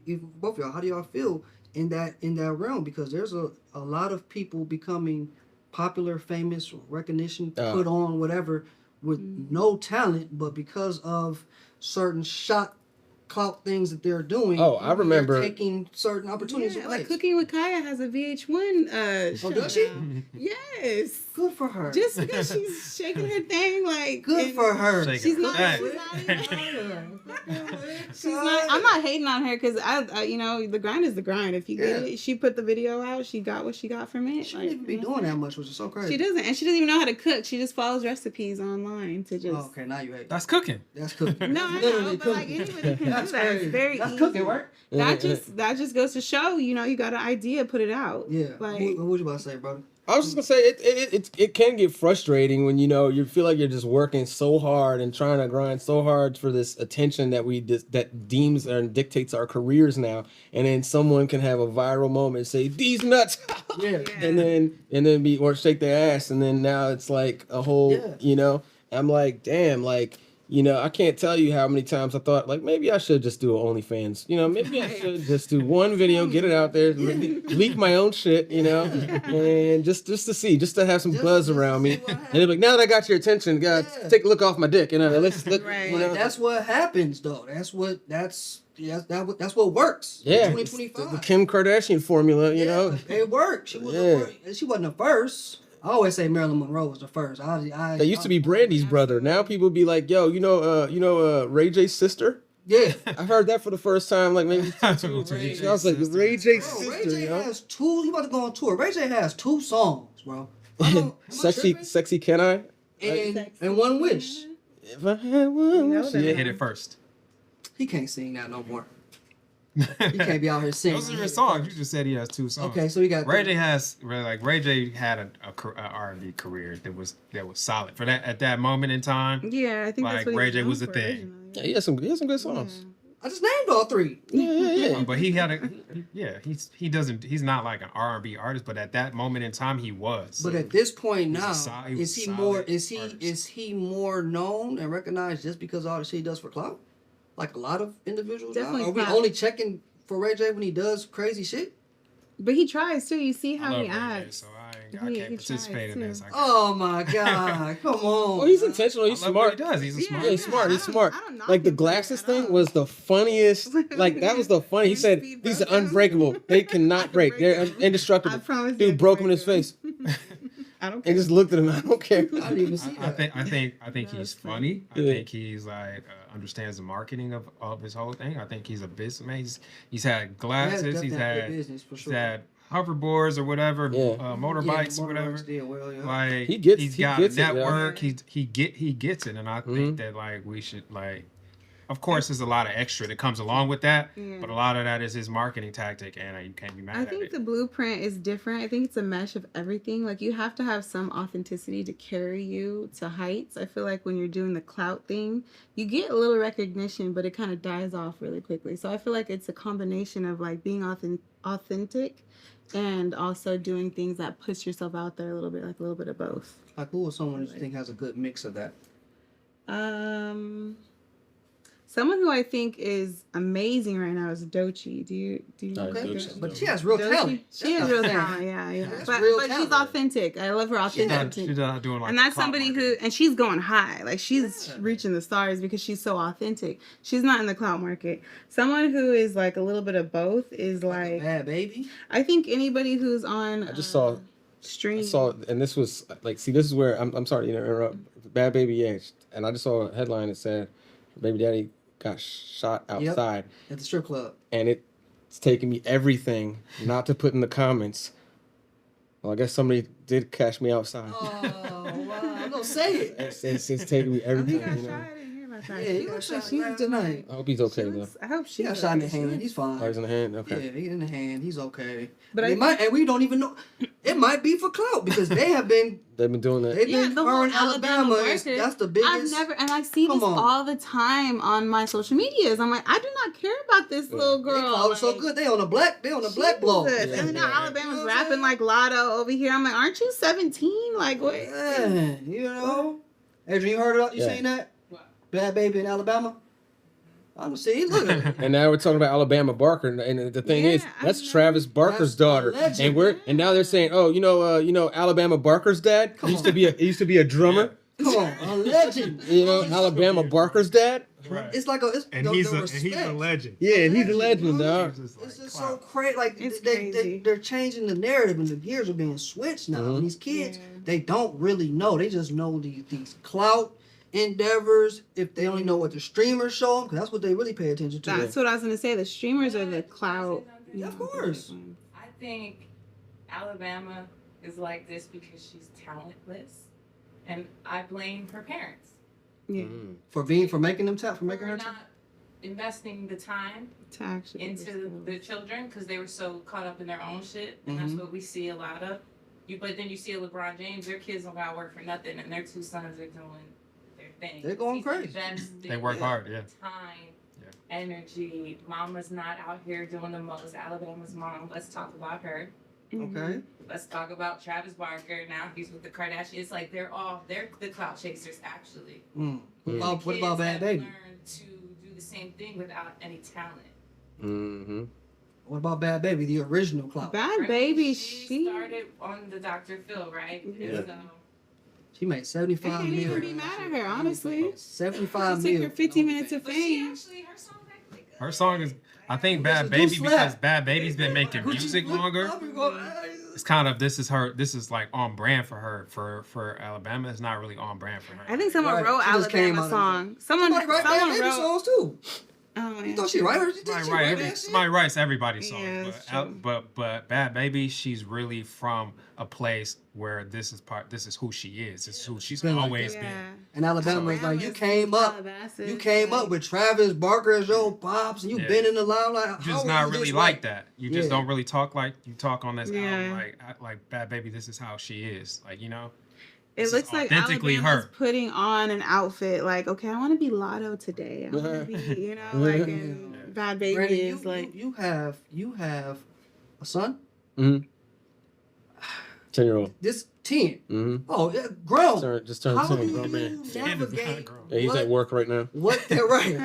Even both of y'all, how do y'all feel in that realm? Because there's a lot of people becoming popular, famous, recognition, put on whatever, with no talent, but because of certain shot clout things that they're doing. Oh, I remember taking certain opportunities. Like Cooking with Kaya has a VH1 show. Does she? Yes. Good for her. Just because she's shaking her thing, like good for her. She's not. I'm not hating on her because I the grind is the grind. If you get it, she put the video out. She got what she got from it. She didn't even be doing that much, which is so crazy. She doesn't, and she doesn't even know how to cook. She just follows recipes online to just. Oh, okay, now you hate. That's cooking. That's cooking. No, I know, but like anybody can do that. It's very That's easy. cooking, right? That just goes to show, you got an idea, put it out. Yeah. Like, what was you about to say, brother? I was just gonna say it can get frustrating when you feel like you're just working so hard and trying to grind so hard for this attention that deems and dictates our careers now, and then someone can have a viral moment and say these nuts, and then be or shake their ass, and then now it's like a whole I'm like damn, like I can't tell you how many times I thought, like, maybe I should just do an OnlyFans. Maybe I should just do one video, get it out there, leak my own shit, and just to see, just to have some buzz around me. And they're like, now that I got your attention, take a look off my dick. Let's look. Right. That's what happens, though. That's what works. Yeah, 2025. the Kim Kardashian formula, It worked. She wasn't the first. I always say Marilyn Monroe was the first. That used to be Brandy's brother. Now people be like, "Yo, Ray J's sister." Yeah, I heard that for the first time, like maybe 2 weeks ago. I was like, Ray J's sister. Ray J has two. You about to go on tour? Ray J has 2 songs, bro. Sexy Can I? And One Wish. If I had one wish, Hit it first. He can't sing that no more. He can't be out here singing. Those are his songs. You just said he has 2 songs. Okay, so he got Ray J had a R&B career that was solid for that at that moment in time. Yeah, I think like that's what Ray J known was the for thing. originally. Yeah, he has some good songs. I just named all 3. Yeah. But he had he's not like an R&B artist, but at that moment in time he was. But at this point now, is he more known and recognized just because of all the shit he does for clout? Like a lot of individuals Definitely now? Are we only checking for Ray J when he does crazy shit? But he tries too. You see how he Ray J, acts. so I can't participate in this. Oh my God! Come on. Well, he's intentional. He's smart. He does. He's Yeah, smart. Yeah, he's smart. He's smart. I don't knock Like the him for glasses that at thing all. was the funniest. Like that was the funny. He said these are unbreakable. They cannot break. They're indestructible. I promise Dude you, broke him in his face I don't care. and just looked at him. I don't care. I didn't even see that. I think he's funny. I think he's like understands the marketing of his whole thing. I think he's a businessman. He's had glasses. He's had business for sure. he's had hoverboards or whatever, motorbikes or whatever. Like He he's got a gets it, yeah. network. He gets it, and I think that like we should like of course, there's a lot of extra that comes along with that, Yeah. but a lot of that is his marketing tactic, and you can't be mad I at think it. the blueprint is different. I think it's a mesh of everything. Like you have to have some authenticity to carry you to heights. I feel like when you're doing the clout thing, you get a little recognition, but it kind of dies off really quickly. So I feel like it's a combination of like being authentic and also doing things that puts yourself out there a little bit, like a little bit of both. Like who is someone you think has a good mix of that? Someone who I think is amazing right now is Doechii. Do you Oh, know Okay, Doechii. but she has real talent. She has real talent, yeah. That's But real she's talent. authentic. I love her She's authenticity. not doing like And the that's clout somebody marketing. and she's going high. Like she's reaching the stars because she's so authentic. She's not in the clout market. Someone who is like a little bit of both is like Bad baby. I think anybody who's on I just saw. stream. I saw, and this was like, see, this is where I'm sorry to interrupt. Bad Baby, yeah, and I just saw a headline that said, "Baby Daddy got shot outside," At the strip club. and it's taking me everything not to put in the comments. Well, I guess somebody did catch me outside. Oh, wow. I'm gonna say it. It's taking me He everything. got You know? shot. I didn't hear about that. Yeah, he She got looks like shot she's last doing- night. I hope he's okay she though. looks- I hope He she got shot in the hand. He's fine. Oh, he's in the hand. Okay. Yeah, he in the hand. He's okay. But But I- it might, and we don't even know. It might be for clout because they have been. They've been doing that. They've Yeah, been the whole her in Alabama. workers. That's the biggest. I've never, and I see Come this on. all the time on my social medias. I'm like, I do not care about this little They girl. clout her so Like, good. They on the black blog. Jesus. Yeah. And then now Yeah. Alabama's You know what I'm rapping saying? like Lotto over here. I'm like, aren't you 17? Like, what? Yeah, you know. Adrian, you heard it? You Yeah. seen that? Bad baby in Alabama. I'm see. Look at it. And now we're talking about Alabama Barker, and the thing is, Yeah, that's I know. Travis Barker's That's a daughter, legend. and now they're saying, oh, you know, Alabama Barker's dad Come used on. to be a drummer. Come on, a legend. You know, Alabama Barker's dad. Right. It's like it's And the he's respect. a legend. Yeah, and he's a Legend, legend, bro. dog. It's just It's like just clout. so crazy. Like It's they crazy. they're changing the narrative, and the gears are being switched now. Mhm. And these kids, Yeah. they don't really know. They just know these clout endeavors. If they only know what the streamers show them, because that's what they really pay attention to. That's what I was gonna say. The streamers are the clout. Yeah, of course. I think Alabama is like this because she's talentless, and I blame her parents Yeah, For making them tap, for making her for tap. not investing the time to actually into the children because they were so caught up in their own shit, and that's what we see a lot of. But then you see a LeBron James, their kids don't gotta work for nothing, and their two sons are doing their thing. They're going He's crazy. investing They work hard, yeah. time, Yeah. energy. Mama's not out here doing the most. Alabama's mom. Let's talk about her. Okay. Let's talk about Travis Barker. Now he's with the Kardashians. It's like they're the clout chasers actually. Mm. What And about the what about kids Bad have Baby? learned to do the same thing without any talent. Mm-hmm. What about Bad Baby, the original clout? Bad Right? baby, She she. started on the Dr. Phil, right? Yeah. And so She made I 75 can't even million. be mad at her, honestly. 75 She took her million. 15 minutes of but she fame. actually her song's actually good. Her song is, I think, This Bad is Baby do slap. because Bad Baby's been making music longer. It's kind of this is like on brand for her for Alabama. It's not really on brand for her. I think someone Right. wrote She just came Alabama out of song. Someone Somebody write Bad Baby wrote. songs too. Oh, You yeah. thought she write her? Did Somebody she write write every, that shit? somebody writes everybody's songs, Yeah, that's but, true. but Bad Baby, she's really from a place where this is who she is. This is who she's Been like always Yeah. been. And Alabama was like, you Alabama's came up. Calabasas, You came up like- with Travis Barker as your pops, and you Yeah. been in the limelight. How Just are not you really this like way? that. You just Yeah. don't really talk like you talk on this Yeah. album like Bad Baby. This is how she is. Like you know. It This is looks like authentically Alabama's her. putting on an outfit like, okay, I want to be Lotto today. I want to be, you know, like, and Bad Baby Brandon, is like, you have a son. Mm-hmm. 10-year-old. This 10. Mm-hmm. Oh, yeah, grown. Just turned How 10. do Grown man. you And it's not navigate? grown. Yeah, he's what- at work right now. What they're right.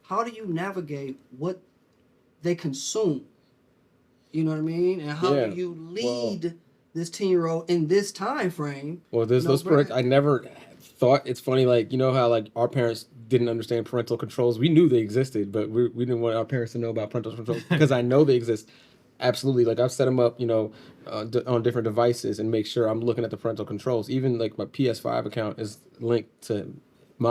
How do you navigate what they consume? You know what I mean? And how Yeah. do you lead this 10-year-old in this time frame? Well, there's No, those products. I Brandon. never thought it's funny. Like you know how like our parents didn't understand parental controls. We knew they existed, but we didn't want our parents to know about parental controls because I know they exist. Absolutely. Like I've set them up, you know, on different devices and make sure I'm looking at the parental controls. Even like my PS5 account is linked to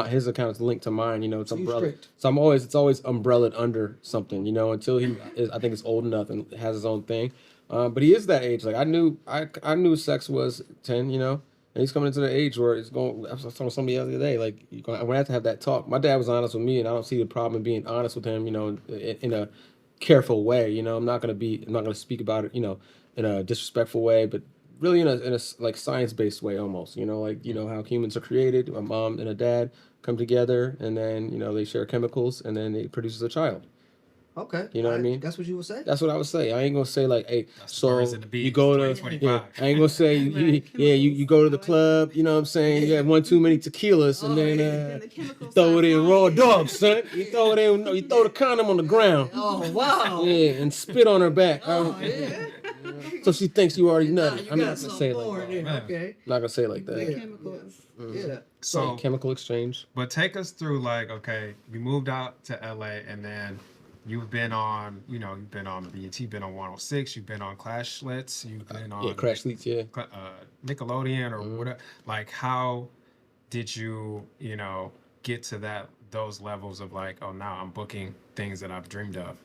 his account is linked to mine. You know, it's So you umbrella. strict. So it's always umbrellaed under something. You know, until he is, I think, is old enough and has his own thing. But he is that age. Like I knew sex was 10. You know, And he's coming into the age where it's going. I was talking to somebody the other day. Like, I'm gonna have to have that talk. My dad was honest with me, and I don't see the problem in being honest with him. In a careful way. I'm not gonna speak about it. In a disrespectful way, but really in a like science based way almost. How humans are created. A mom and a dad come together, and then they share chemicals, and then it produces a child. Okay. You know what I mean? That's what you would say? That's what I would say. I ain't gonna say like, hey, That's so birds and the bees, you go to, 2025. I ain't gonna say, you go to the club, you know what I'm saying? You have one too many tequilas, and then you throw it in raw dog, son. You throw it in, you throw the condom on the ground. Oh, wow. Yeah, and spit on her back. Oh, yeah. So she thinks you already Nah, nutted. you I'm got not gonna some say it more like there. that. Okay. I'm not gonna say it like The that. chemicals. Yeah. So, Chemical exchange. but take us through like, okay, you moved out to LA, and then you've been on BET, you've been on 106, you've been on Clash Slits, you've been on Crash Leaks, yeah. Nickelodeon or whatever. Like, how did you, get to those levels of like, oh, now I'm booking things that I've dreamed of?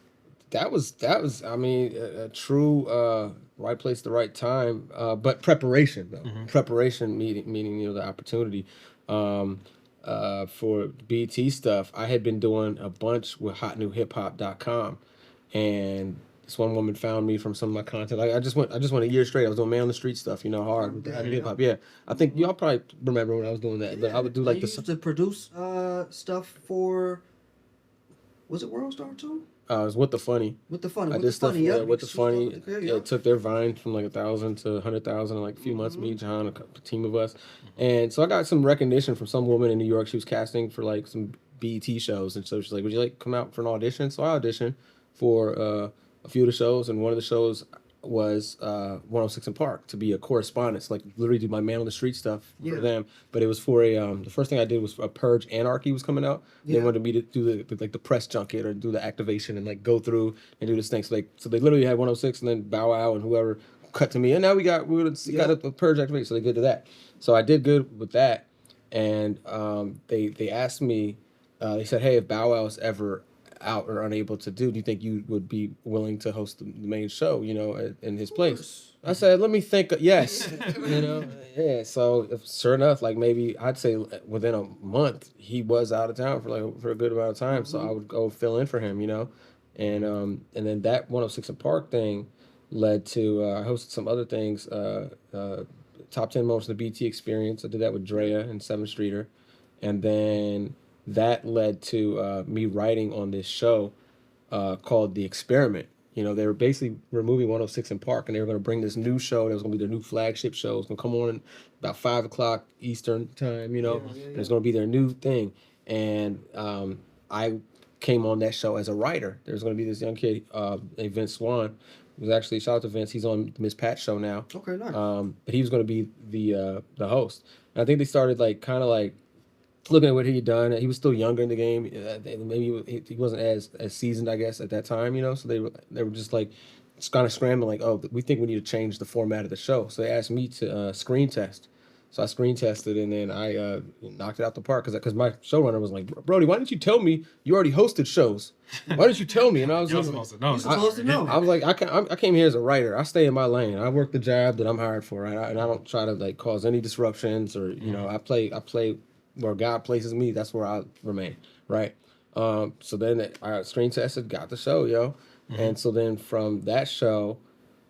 That was I mean a true right place the right time, but preparation though. Preparation meaning the opportunity. For BT stuff, I had been doing a bunch with hotnewhiphop.com, and this one woman found me from some of my content. I just went a year straight. I was doing man on the street stuff, hard with hot new hip hop. Yeah, I think y'all probably remember when I was doing that. But I would do like you used to produce stuff for, was it World Star too? It was What the Funny. With the funny. I With did the stuff funny. Yeah. with the funny. Yeah, It took their Vine from like 1,000 to 100,000 in like a few months. Me, John, a team of us, and so I got some recognition from some woman in New York. She was casting for like some BET shows, and so she's like, "Would you like come out for an audition?" So I auditioned for a few of the shows, and one of the shows was 106 in Park to be a correspondent, like literally do my man on the street stuff for them. But it was for the first thing I did was a Purge Anarchy was coming out. They wanted me to do the press junket or do the activation and like go through and do this thing. So they literally had 106 and then Bow Wow and whoever cut to me, and now we got a Purge activation. So they good to that. So I did good with that, and they asked me, they said, hey, if Bow Wow is ever out or unable to do you think you would be willing to host the main show, in his place? I said, let me think. Yes. Yeah. So sure enough, like maybe I'd say within a month, he was out of town for a good amount of time. So I would go fill in for him, and then that 106 in Park thing led to, I hosted some other things, top 10 moments of the BT experience. I did that with Drea and 7th Streeter. And then that led to me writing on this show called The Experiment. They were basically removing 106 in Park, and they were going to bring this new show that was going to be their new flagship show. It was going to come on about 5 o'clock Eastern time, and it's going to be their new thing. And I came on that show as a writer. There's going to be this young kid, named Vince Swan. It was actually, shout out to Vince, he's on the Miss Pat show now. Okay, nice. But he was going to be the host. And I think they started kind of looking at what he'd done. He was still younger in the game. Maybe he wasn't as seasoned, I guess, at that time, So they were just kind of scrambling, like, oh, we think we need to change the format of the show. So they asked me to screen test. So I screen tested, and then I knocked it out the park because my showrunner was like, Brody, why didn't you tell me you already hosted shows? Why didn't you tell me? And I was You're like, supposed to know. You're supposed to know. I was like, I came here as a writer. I stay in my lane. I work the job that I'm hired for, right? And I don't try to cause any disruptions or I play where God places me. That's where I remain, right? So then I screen tested, got the show, and so then from that show,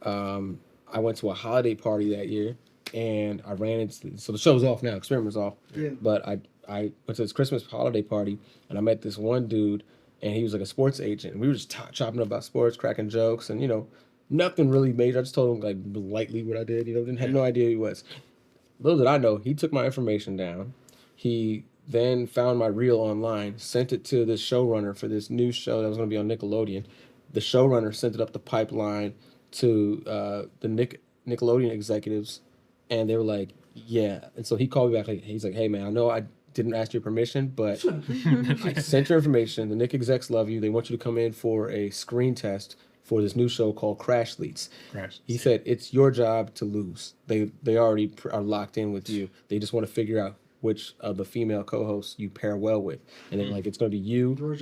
I went to a holiday party that year, and I ran into. So the show's off now, Experiment's off. Yeah. But I went to this Christmas holiday party, and I met this one dude, and he was like a sports agent. And we were just chopping up about sports, cracking jokes, and nothing really major. I just told him lightly what I did. Had no idea who he was. Little did I know, he took my information down. He then found my reel online, sent it to this showrunner for this new show that was going to be on Nickelodeon. The showrunner sent it up the pipeline to the Nickelodeon executives, and they were like, yeah. And so he called me back. He's like, hey, man, I know I didn't ask your permission, but I sent your information. The Nick execs love you. They want you to come in for a screen test for this new show called Crash Leaks. He said, it's your job to lose. They already are locked in with you. They just want to figure out which of the female co-hosts you pair well with. And then it's going to be you.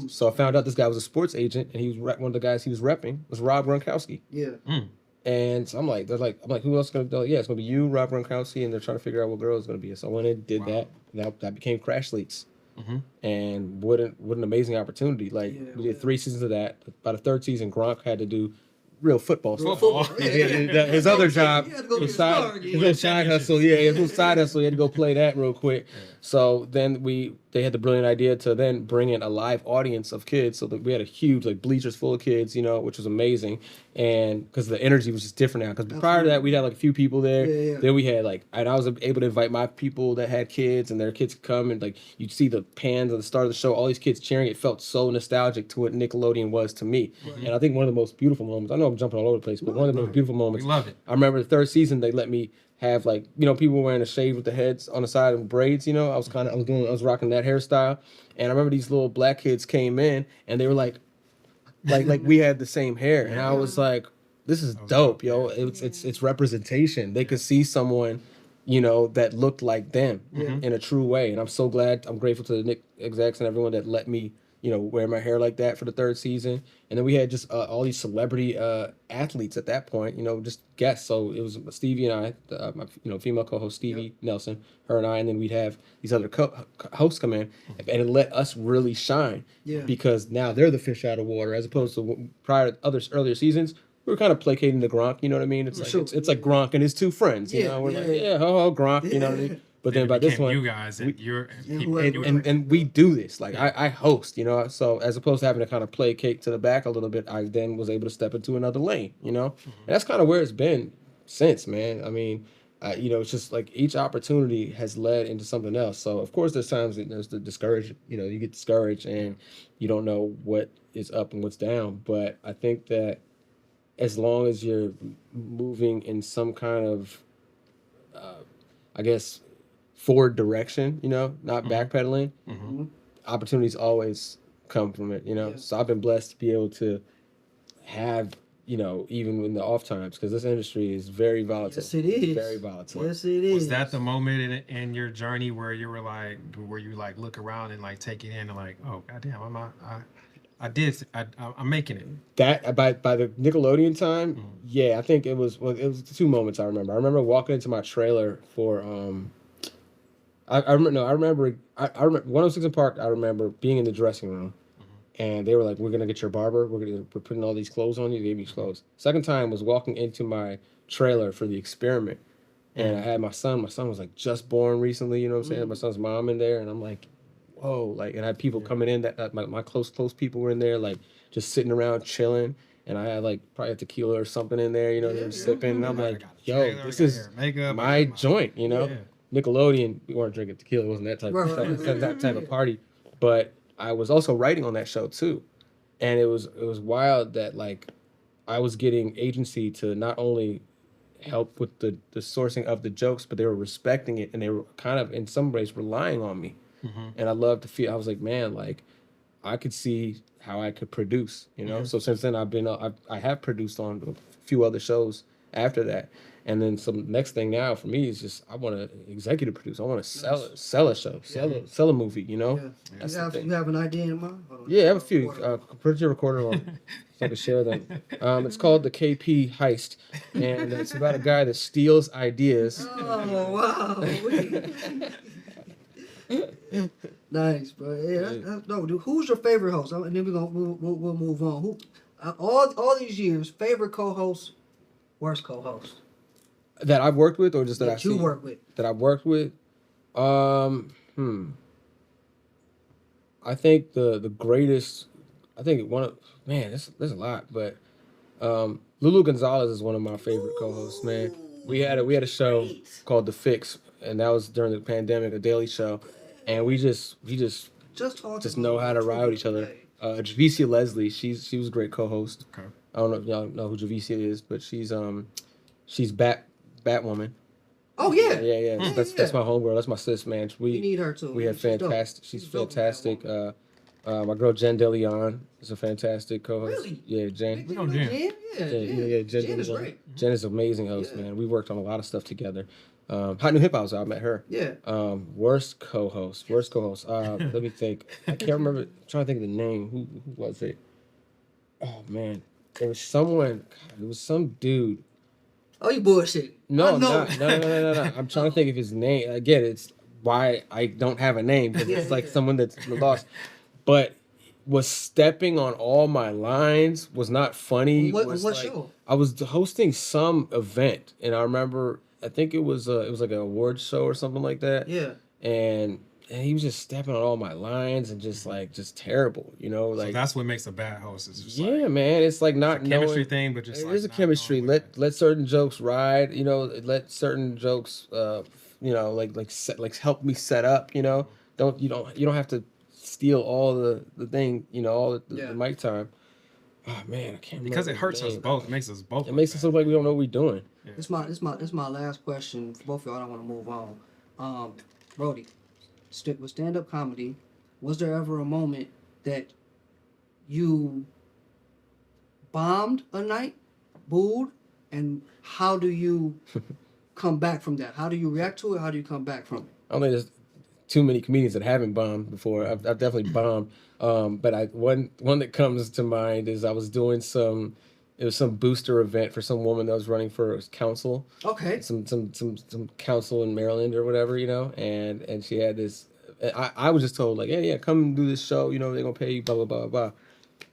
So I found out this guy was a sports agent, and he was one of the guys he was repping was Rob Gronkowski. Yeah. And so I'm like, who else is gonna do? Yeah, it's gonna be you, Rob Gronkowski, and they're trying to figure out what girl it's gonna be. So I went in, did Wow. that became Crash Leaks, Mm-hmm. and what an amazing opportunity! Like Yeah, we did 3 seasons of that. By the 3rd season, Gronk had to do real football stuff. Football. His other job, He had to go his get side, started. his little side hustle. Yeah, his little side hustle. He had to go play that real quick. Yeah. So then they had the brilliant idea to then bring in a live audience of kids. So that we had a huge like bleachers full of kids, which was amazing. And because the energy was just different now. Because prior to that, we'd had like a few people there. Yeah. Then we had and I was able to invite my people that had kids, and their kids could come, and like you'd see the pans at the start of the show, all these kids cheering. It felt so nostalgic to what Nickelodeon was to me. And I think one of the most beautiful moments. I know I'm jumping all over the place, but one of the most beautiful moments. We love it. I remember the 3rd season they let me have people wearing a shade with the heads on the side and braids. I was rocking that hairstyle, and I remember these little black kids came in and they were like we had the same hair, and I was like, this is dope, yo. It's representation. They could see someone, that looked like them in a true way, and I'm grateful to the Nick execs and everyone that let me wear my hair like that for the 3rd season. And then we had just all these celebrity athletes at that point, just guests. So it was Stevie and I, my female co-host Stevie Nelson, her and I, and then we'd have these other hosts come in, and it let us really shine because now they're the fish out of water, as opposed to prior to earlier seasons. We were kind of placating the Gronk, you know what I mean? It's like Gronk and his 2 friends, We're like, ho, Gronk, you know what I mean? But then by this one, you guys and and we do this. Like I host, so as opposed to having to kind of placate to the back a little bit, I then was able to step into another lane, And that's kind of where it's been since, man. I mean, it's just like each opportunity has led into something else. So of course there's times that there's the discouraged, you get discouraged and you don't know what is up and what's down. But I think that as long as you're moving in some kind of, I guess, forward direction, not backpedaling, opportunities always come from it, So I've been blessed to be able to have, even in the off times, because this industry is very volatile. Yes, it is. Very volatile. Yes, it is. Was that the moment in your journey where you were like, look around and like take it in and like, oh goddamn, I'm making it. That by the Nickelodeon time, yeah, I think it was 2 moments I remember. I remember walking into my trailer for I remember 106 in Park. I remember being in the dressing room, and they were like, "We're gonna get your barber. We're putting all these clothes on you." They gave me these clothes. Second time was walking into my trailer for The Experiment, and I had my son. My son was like just born recently. You know what I'm saying? My son's mom in there, and I'm like, whoa, like, and I had people coming in that my close people were in there, like just sitting around chilling. And I had like probably a tequila or something in there, they were sipping. And I'm like, yo, this is my joint, Yeah. Nickelodeon, we weren't drinking tequila. It wasn't that type of party. But I was also writing on that show too. And it was wild that like I was getting agency to not only help with the sourcing of the jokes, but they were respecting it, and they were kind of in some ways relying on me. And I love to feel, I was like, man, like I could see how I could produce, So since then I have produced on a few other shows after that. And then some next thing now for me is just I want to executive produce. I want to sell a show, sell a movie. Yeah. That's You have an idea in mind? Yeah, I have a few. Put your recorder on so I can share them. It's called the KP Heist, and it's about a guy that steals ideas. Oh wow! Nice, bro. Yeah, that's dope, dude. Who's your favorite host? And then we'll move on. Who? All these years, favorite co-host, worst co-host that I've worked with, or just that you work with? That I've worked with. I think the greatest. I think there's a lot, but Lulu Gonzalez is one of my favorite co-hosts. Man, we had a show called The Fix, and that was during the pandemic, a daily show, and we just know how to ride with each other. Javicia Leslie, she was a great co-host. Okay. I don't know if y'all know who Javicia is, but she's Batwoman. Oh yeah. Yeah. That's my homegirl. That's my sis, man. We need her too. We had fantastic. She's fantastic. My girl Jen DeLeon is a fantastic co-host. Really? Yeah, Jen. We know Jen. Yeah. Jen is great. Jen is an amazing host, man. We worked on a lot of stuff together. Hot New Hip Hop, I met her. Yeah. Worst co-host. Let me think. I can't remember. I'm trying to think of the name. Who was it? Oh man, there was someone. God, it was some dude. Oh, you bullshit. No, I know. no. I'm trying to think of his name. Again, it's why I don't have a name because it's like someone that's lost. But was stepping on all my lines, was not funny. What was like, show? I was hosting some event, and I remember I think it was like an awards show or something like that. Yeah. And he was just stepping on all my lines and just terrible, you know. Like so that's what makes a bad host. Is just yeah, like, man. It's like not it's a chemistry knowing, thing, but just it like is a not chemistry. knowing what Let certain jokes ride, you know. Let certain jokes, you know, like help me set up, you know. You don't have to steal all the thing, you know, all the mic time. Oh man, I can't because remember it hurts his us name. both. It makes us both. It makes us look like we don't know what we're doing. Yeah. This my last question for both of y'all. I don't want to move on. Brody, with stand-up comedy, was there ever a moment that you bombed a night, booed, and how do you come back from that? How do you react to it? How do you come back from it? I don't think there's too many comedians that haven't bombed before. I've definitely bombed. But one that comes to mind is I was doing some booster event for some woman that was running for council. Okay. Some council in Maryland or whatever, you know, and she had this. I was just told like, yeah, come do this show. You know, they're gonna pay you, blah blah blah blah.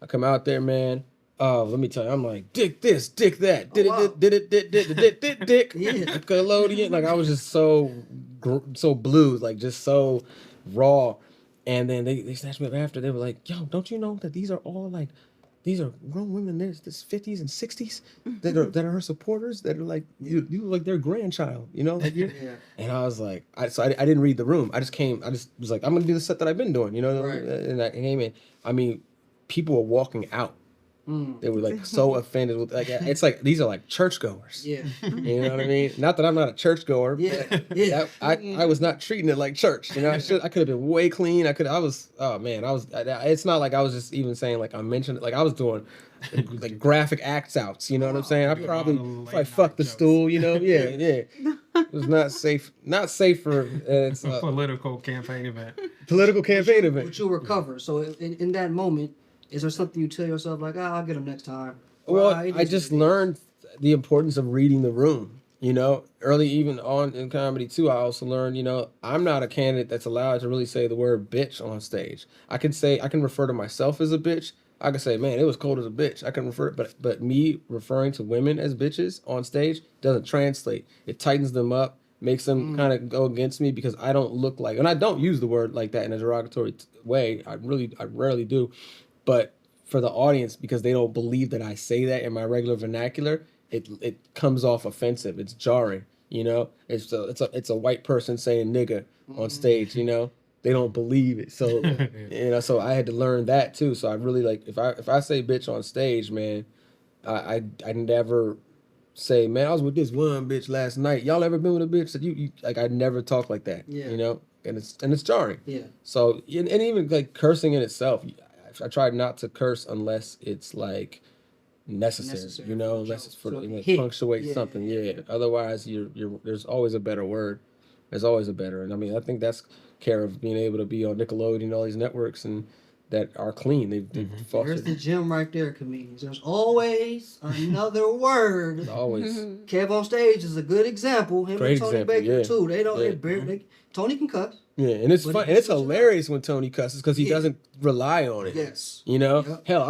I come out there, man. Let me tell you, I'm like, dick this, dick that, did dick. Yeah. Nickelodeon. Like I was just so blue, like just so raw. And then they snatched me up after. They were like, yo, don't you know that these are all like, these are grown women. There's this 50s and 60s that are her supporters. That are like you look like their grandchild. You know, like Yeah. And I was like, I didn't read the room. I just was like, I'm gonna do the set that I've been doing. You know, Right. And I came in. I mean, people were walking out. They were like so offended with like it's like these are like churchgoers. Yeah. You know what I mean? Not that I'm not a churchgoer. Yeah. Yeah. I was not treating it like church. You know, I could have been way clean. It's not like I was just even saying like I mentioned it. Like I was doing like graphic acts outs. You know what I'm saying? I probably fucked the stool. You know? Yeah. It was not safe. Not safe for it's a political campaign event. Political campaign event. But you recover. So in that moment, is there something you tell yourself like, I'll get them next time? Well, I just learned the importance of reading the room. You know, early even on in comedy too, I also learned, you know, I'm not a candidate that's allowed to really say the word bitch on stage. I can refer to myself as a bitch. I can say, man, it was cold as a bitch. I can refer, but me referring to women as bitches on stage doesn't translate. It tightens them up, makes them kind of go against me because I don't look like, and I don't use the word like that in a derogatory way. I rarely do. But for the audience, because they don't believe that I say that in my regular vernacular, it comes off offensive. It's jarring, you know. It's a white person saying nigga on stage, you know. They don't believe it, so you know. So I had to learn that too. So I really like if I say bitch on stage, man, I never say, man, I was with this one bitch last night. Y'all ever been with a bitch that you like? I never talk like that, you know. And it's jarring. Yeah. So and even like cursing in itself. I tried not to curse unless it's like necessary, you know, unless it's for punctuate something. Yeah. Otherwise, there's always a better word. There's always a better, and I mean, I think that's care of being able to be on Nickelodeon and all these networks and that are clean. They've fostered. There's the gym right there, comedians. There's always another word. Always. Kev on stage is a good example. Him Great and Tony example, Baker yeah. too. They don't. Yeah. Tony can cuss. Yeah, and it's fun, and it's hilarious when Tony cusses because he doesn't rely on it. Yes. You know, hell,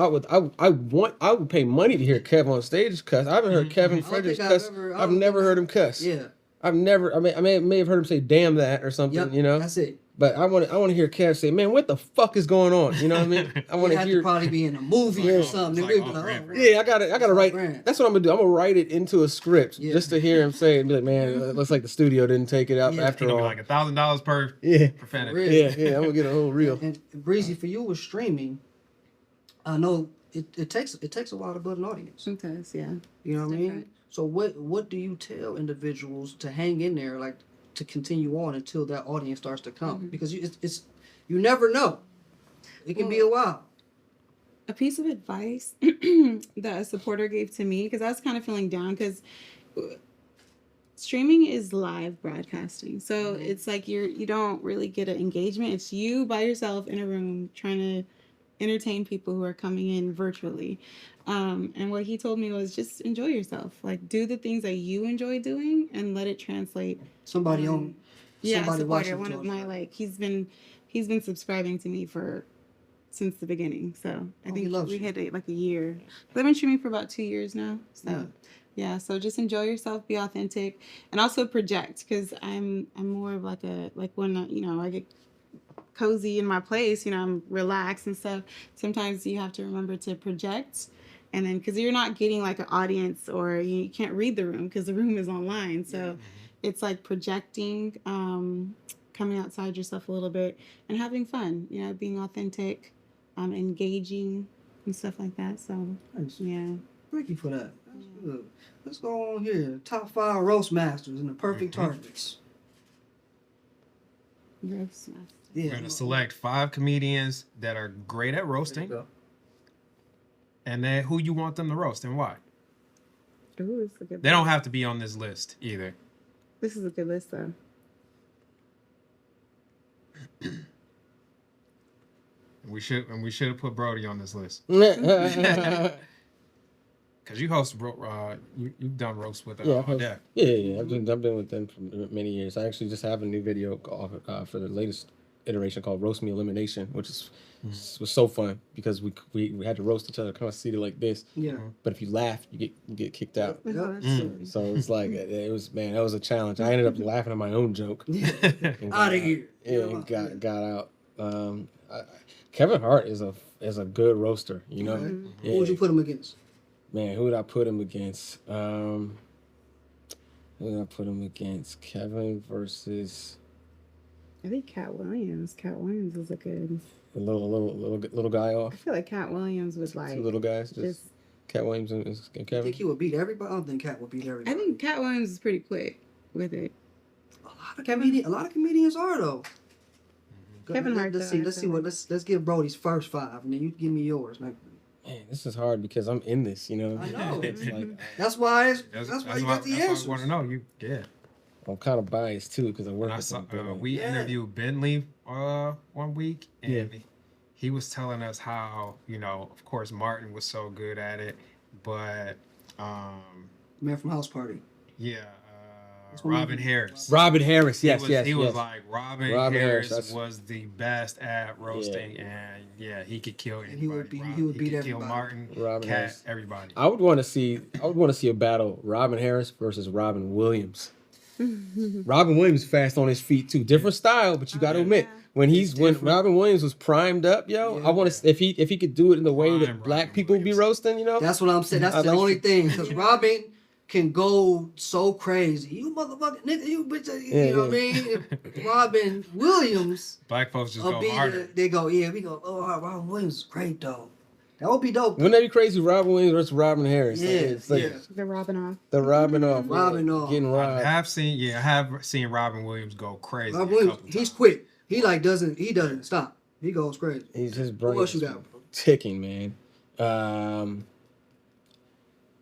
I would pay money to hear Kev on stage cuss. I haven't heard Kevin Fredericks cuss. I've never heard him cuss. Yeah. I may have heard him say "damn that" or something. Yep, you know, that's it. But I want to hear Kev say, "Man, what the fuck is going on?" You know what I mean? I want to hear. Probably be in a movie or something. Yeah, I gotta write. That's what I'm gonna do. I'm gonna write it into a script just to hear him say it and be like, "Man, it looks like the studio didn't take it out after all." Like $1,000 per profanity. Yeah, I'm gonna get a whole reel. And Breezy, for you with streaming, I know it takes a while to build an audience. It does, yeah. You know what I mean? So what do you tell individuals to hang in there, like to continue on until that audience starts to come? Because it's you never know. It can be a while. A piece of advice that a supporter gave to me, because I was kind of feeling down, because streaming is live broadcasting, so it's like you don't really get an engagement. It's you by yourself in a room trying to entertain people who are coming in virtually. And what he told me was just enjoy yourself. Like, do the things that you enjoy doing and let it translate. Somebody on. Yeah, Somebody supporter. watching. One of my he's been subscribing to me since the beginning. So I think we hit it like a year. I've been streaming for about 2 years now. So yeah. So just enjoy yourself, be authentic, and also project, because I'm more of like when I get cozy in my place, I'm relaxed and stuff. Sometimes you have to remember to project, and then because you're not getting like an audience, or you can't read the room because the room is online. So it's like projecting, coming outside yourself a little bit and having fun, being authentic, engaging and stuff like that. So yeah. Thank you for that. That's good. Let's go on here. Top 5 roast masters and the perfect targets. Roast master. Yeah. We're gonna select 5 comedians that are great at roasting, and then who you want them to roast and why. Ooh, this is a good They don't have to be on this list either. This is a good list, though. We should have put Brody on this list. Cause you host, you've done roast with Yeah, yeah. I've been with them for many years. I actually just have a new video for the latest iteration called "Roast Me Elimination," which was so fun because we had to roast each other kind of seated like this. Yeah. But if you laugh, you get kicked out. So it's like that was a challenge. I ended up laughing at my own joke. Out of here. Yeah, and got out. Kevin Hart is a good roaster. Okay. Yeah. Who would you put him against? Man, who would I put him against? Kevin versus I think Cat Williams. Cat Williams is a good. the little guy I off. feel like Cat Williams was like. 2 little guys, just Cat Williams and I Kevin. think he would beat everybody. I don't think Cat would beat everybody. I think Cat Williams is pretty quick with it. A lot of comedians are though. Kevin Hart. Let's see. Let's give Brody's first 5, and then you give me yours. Man, this is hard because I'm in this. I know. It's like That's why you got the That's answers. why I want to know you. Yeah. I'm kind of biased too because I work When I with saw, them. we interviewed Bentley one week, and he was telling us how of course Martin was so good at it, but Man from House Party. yeah, Robin Harris. Robin Harris, yes. He was like Robin Harris was the best at roasting, and he could kill anybody. He would beat kill everybody. Martin, Robin Cat, Harris. everybody. I would want to see a battle Robin Harris versus Robin Williams. Robin Williams is fast on his feet too. Different style, but you got to admit when Robin Williams was primed up, I want to if he could do it in the way that black people be roasting, That's what I'm saying. That's the only thing, because Robin can go so crazy. You motherfucking nigga, you bitch. You know what I mean? If Robin Williams. Black folks just go harder. They go, we go. Oh, Robin Williams is great though. That would be dope. Wouldn't that be crazy? Robin Williams versus Robin Harris. Yeah. The Robin off. The Robin off. Robin off. Getting robbed. I have seen Robin Williams go crazy. Robin Williams, he's quick. He doesn't stop. He goes crazy. His What brain else you is got? ticking, man.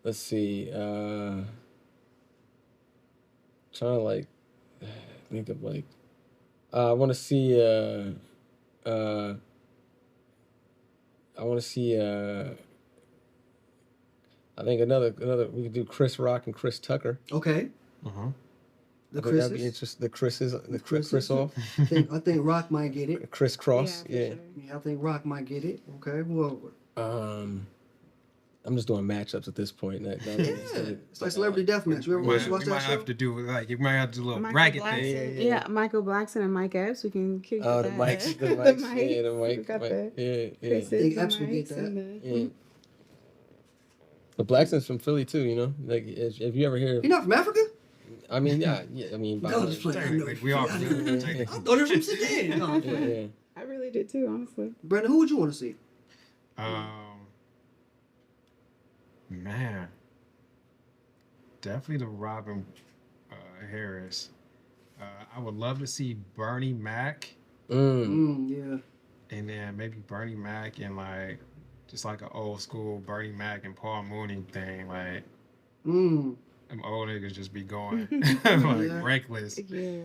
Let's see. Trying to think of I want to see. I think another we could do Chris Rock and Chris Tucker. Okay. The Chris's. That'd be interesting. The Chris off. I think Rock might get it. Chris Cross. Yeah. Sure. Yeah, I think Rock might get it. Okay. Who over? I'm just doing matchups at this point. It's like Celebrity Deathmatch. You ever watch We that might show? have to do you might have to do a little bracket thing. Yeah, Michael Blackson and Mike Epps. We can kick Oh, the that. mics. The We got the yeah. Chris's, I think the Epps would get mics, that. and Yeah. But Blackson's from Philly too, Like if you ever hear, He not from Africa? I mean, by No, just playing. Technically, we are. I thought he was from Sudan. No, I'm playing. I really did too, honestly. Brandon, who would you want to see? Man, definitely the Robin Harris. I would love to see Bernie Mac, Yeah. and then maybe Bernie Mac and just like an old school Bernie Mac and Paul Mooney thing. Them old niggas just be going Yeah. reckless. Yeah.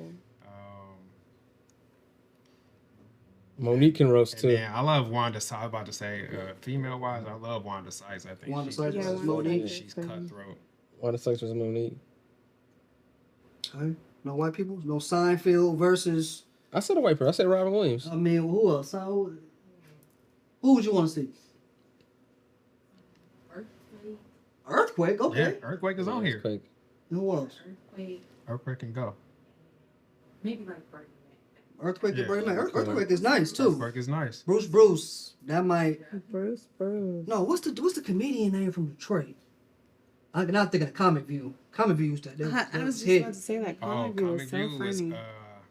Monique can roast And too. then I love Wanda. I was about to say, female wise, I love Wanda Sykes. I think Wanda she's, Sykes Yeah, versus Wanda Monique. Sykes. she's cutthroat. Wanda Sykes was Monique. Okay. No white people. No Seinfeld versus. I said a white person. I said Robin Williams. I mean, who else? Who would you want to see? Earthquake. Okay. Yeah, Earthquake is on here. Earthquake. Who else? Earthquake can go. Maybe like Breanna. Earthquake Yeah. and Breanna. Earthquake is nice too. Earthquake is nice. Bruce. That might. Bruce. No, what's the comedian name from Detroit? I can not think of Comic View. Comic View used to. I was just hit. about to say that. Oh, Comic View Comic was so View was funny.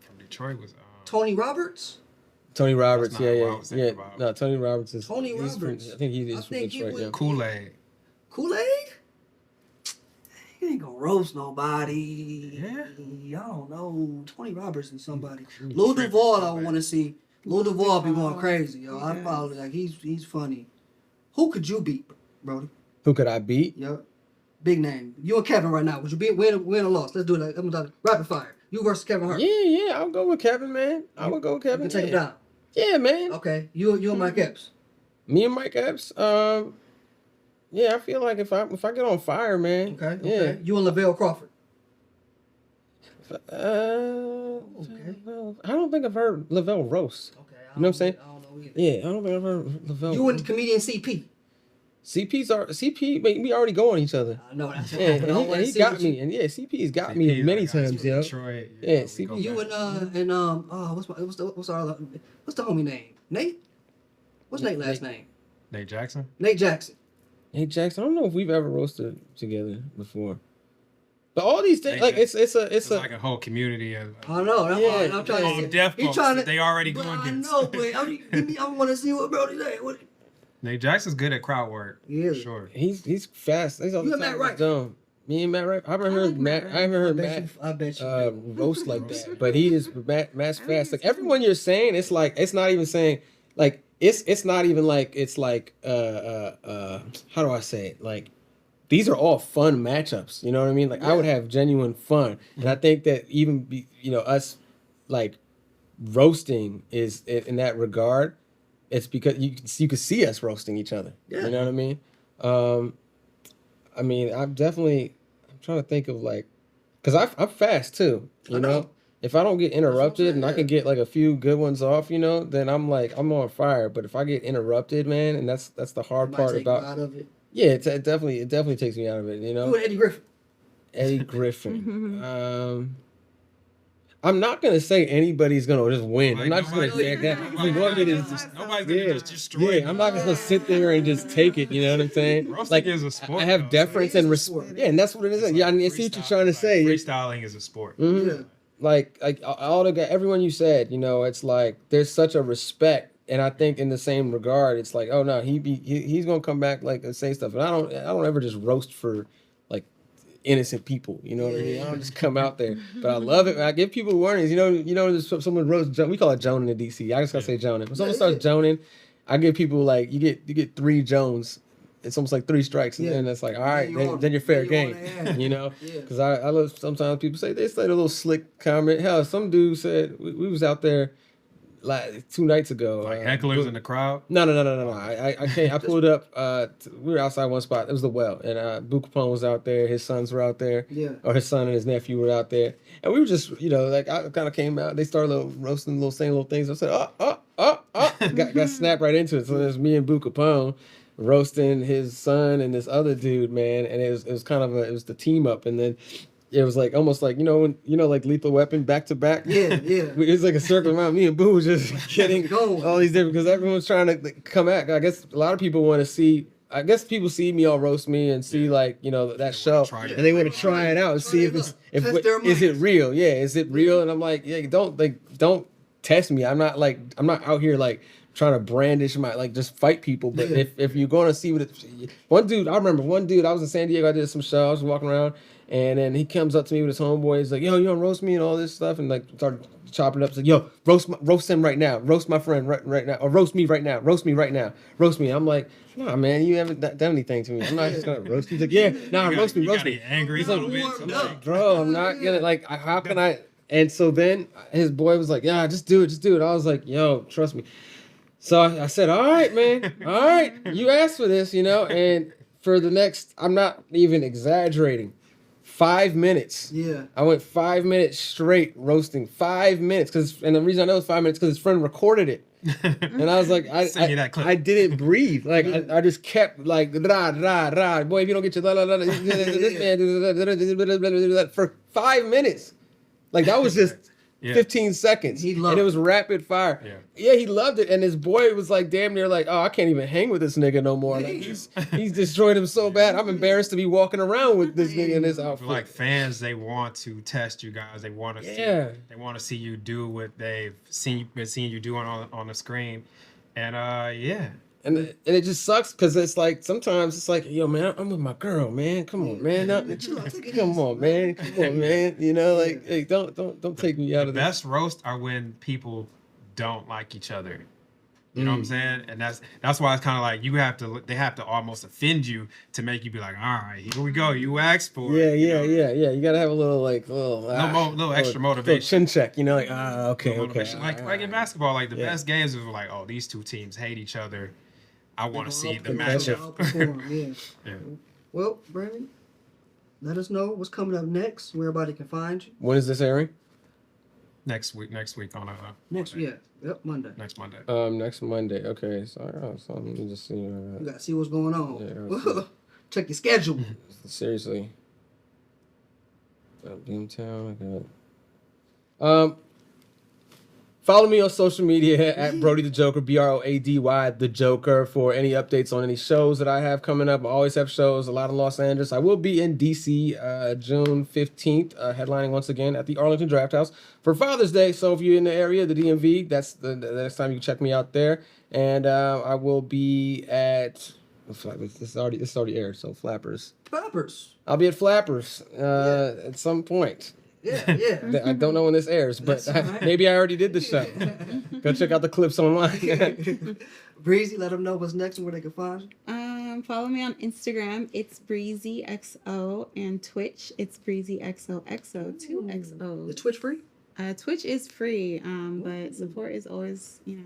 from Detroit was Tony Roberts. Tony Roberts. That's not Yeah, what I yeah, was yeah. thinking about. No, Tony Roberts is. Tony he's from- Roberts. I think he I is from think he Detroit. would- Yeah. Kool-Aid. Kool-Aid? He ain't gonna roast nobody. Yeah. I don't know. Tony Roberts and somebody. Mm, Lil tripping, Duval, I Kool-Aid. want to see. Lil Duval be going Duval. crazy, yo. I Yes. follow like he's funny. Who could you beat, Brody? Who could I beat? Yo, big name. You and Kevin right now. Would you win or loss? Let's do it. I'm done. Rapid fire. You versus Kevin Hart. Yeah, I'll go with Kevin, man. I would go with You Kevin. can take him yeah. down. Yeah, man. Okay. You and Mike Epps. Me and Mike Epps. Yeah, I feel like if I get on fire, man. Okay. Yeah. Okay. You and Lavelle Crawford. Okay. I don't think I've heard Lavelle roast. Okay. You know what I'm saying? I don't know either. Yeah, I don't think I've heard Lavelle. You and comedian CP. CP. We already go on each other. I know that's Yeah, I and wanna he see got what you- me, and yeah, CP's got me many times, yo. Detroit. Yeah, we see, go You back. what's our what's the homie name? Nate? What's Nate's last name? Nate Jackson. Nate Jackson. Hey Jackson, I don't know if we've ever roasted together before, but all these things, Hey, like Jackson. it's It's a like a whole community of I know. That's Yeah, why I'm trying all to see. deaf He folks trying that to. they already But going I against. know, but I want to see what Brody say. What? Nate Jackson's good at crowd work. Yeah. For sure. he's fast. He's all You the and time Matt Rife. done. Me and Matt Rife. I haven't heard Matt. I haven't heard Matt I bet you. roast like that, but he is Matt's fast. Like everyone you're saying, it's like it's not even saying like it's not even like it's like how do I say it? Like these are all fun matchups. You know what I mean? Like I would have genuine fun, and I think that even us like roasting is in that regard. It's because you could see us roasting each other. Yeah. You know what I mean? I'm trying to think of like, cause I'm fast too. You I know, know. if I don't get interrupted and I saying, can get like a few good ones off, then I'm on fire. But if I get interrupted, man, and that's the hard part Take you about. out of it. Yeah, it definitely takes me out of it. You You know, and Eddie Griffin. Eddie Griffin. I'm not gonna say anybody's gonna just win. I'm not just gonna say that. Nobody's gonna just destroy Yeah, I'm not just gonna sit there and just take it. You know what I'm saying? Roasting Like is a sport, I have though. deference and respect. Yeah, and that's what it is. Yeah, I see what you're trying to say. Freestyling is a sport. Mhm. Yeah. Like everyone you said, it's like there's such a respect, and I think in the same regard, it's like, oh no, he's gonna come back like and say stuff, and I don't ever just roast for like innocent people, you know what I mean? I don't just come out there, but I love it. I give people warnings. There's someone roast. We call it Joning in DC. I just gotta say Joning. When someone starts Joning, I give people like you get 3 Jones. It's almost like 3 strikes, and then it's like, all right, then you're fair game, Yeah. Because I love sometimes people say a little slick comment. Hell, some dude said we was out there like 2 nights ago. Like hecklers in the crowd. No. I can't. I pulled up. We were outside one spot. It was the well, and Boo Capone was out there. His sons were out there. Yeah. Or his son and his nephew were out there, and we were just, like I kind of came out. They started roasting, saying little things. I said, got snapped right into it. So there's me and Boo Capone roasting his son and this other dude, man, and it was kind of it was the team up, and then. It was like almost like like Lethal Weapon back to back. Yeah. It was like a circle around. Me and Boo was just getting all these different because everyone's trying to come at. I guess a lot of people want to see. I guess people see me all roast me and see that show, and they want to try it out and see if it's is it real? Yeah, is it real? And I'm like, yeah, don't test me. I'm not out here like trying to brandish my just fight people. But if you're going to see what I remember one dude. I was in San Diego. I did some show. I was walking around. And then he comes up to me with his homeboy. He's like, yo, you want to roast me and all this stuff? And started chopping it up. He's like, yo, roast him right now. Roast my friend right now. Or roast me right now. Roast me right now. Roast me. I'm like, nah, man, you haven't done anything to me. I'm not just going to roast you. He's like, yeah, nah, roast me. Angry He's a like, little bit. bro, I'm not going to, how can I And so then his boy was like, yeah, just do it. I was like, yo, trust me. So I said, all right, man. All right. You asked for this, and for the next, I'm not even exaggerating, 5 minutes. Yeah. I went 5 minutes straight roasting. 5 minutes. And the reason I know it's 5 minutes because his friend recorded it. And I was like, Send me that clip. I didn't breathe. Like, I just kept like, rah. Boy, if you don't get your this man, for 5 minutes. Like, that was just 15 seconds. He loved and it was rapid fire. Yeah, he loved it. And his boy was like, damn near like, oh, I can't even hang with this nigga no more. Like, he's destroyed him so bad. I'm embarrassed to be walking around with this nigga in this outfit. Like fans, they want to test you guys. They want to see. They want to see you do what they've been seeing you do on the screen. And And it just sucks because it's like sometimes it's like, yo, man, I'm with my girl, man. Come on, man. Come on, man. Like, hey, don't take me out of this. The best roast are when people don't like each other. You know what I'm saying? And that's why it's kind of like they have to almost offend you to make you be like, all right, here we go. You asked for it. Yeah. You gotta have a little little extra motivation. Chin check, like, okay. Like in basketball, like the best games is like, oh, these two teams hate each other. I want to see the matchup. Yeah. Well, Brandon, let us know what's coming up next, where everybody can find you. When is this airing? Next week on Monday. Next Monday. Next Monday. Okay. So let me just see. You gotta see what's going on. Yeah, check your schedule. Seriously. Boomtown. I got. Follow me on social media at Brody the Joker, Brody the Joker, for any updates on any shows that I have coming up. I always have shows, a lot in Los Angeles. I will be in DC June 15th, headlining once again at the Arlington Draft House for Father's Day. So if you're in the area, the DMV, that's the next time you can check me out there. And I will be at, this already aired, so Flappers. I'll be at Flappers at some point. Yeah. I don't know when this airs, but right. Maybe I already did the show. Go check out the clips online. Breezy, let them know what's next and where they can find you. Follow me on Instagram. It's BreezyXO, and Twitch. It's BreezyXOXO, 2 XOs. The Twitch free? Twitch is free, but support is always, You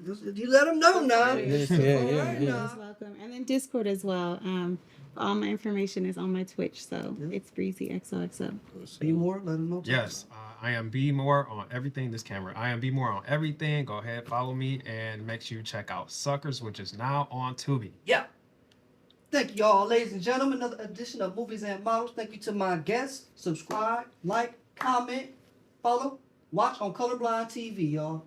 let them know now. Yeah. Welcome. And then Discord as well. All my information is on my Twitch, so it's BreezyXOXO. Be more, let them know. Yes, I am B More on everything. This camera, I am B More on everything. Go ahead, follow me, and make sure you check out Suckers, which is now on Tubi. Yeah. Thank you all, ladies and gentlemen. Another edition of Movies and Models. Thank you to my guests. Subscribe, like, comment, follow, watch on Colorblind TV, y'all.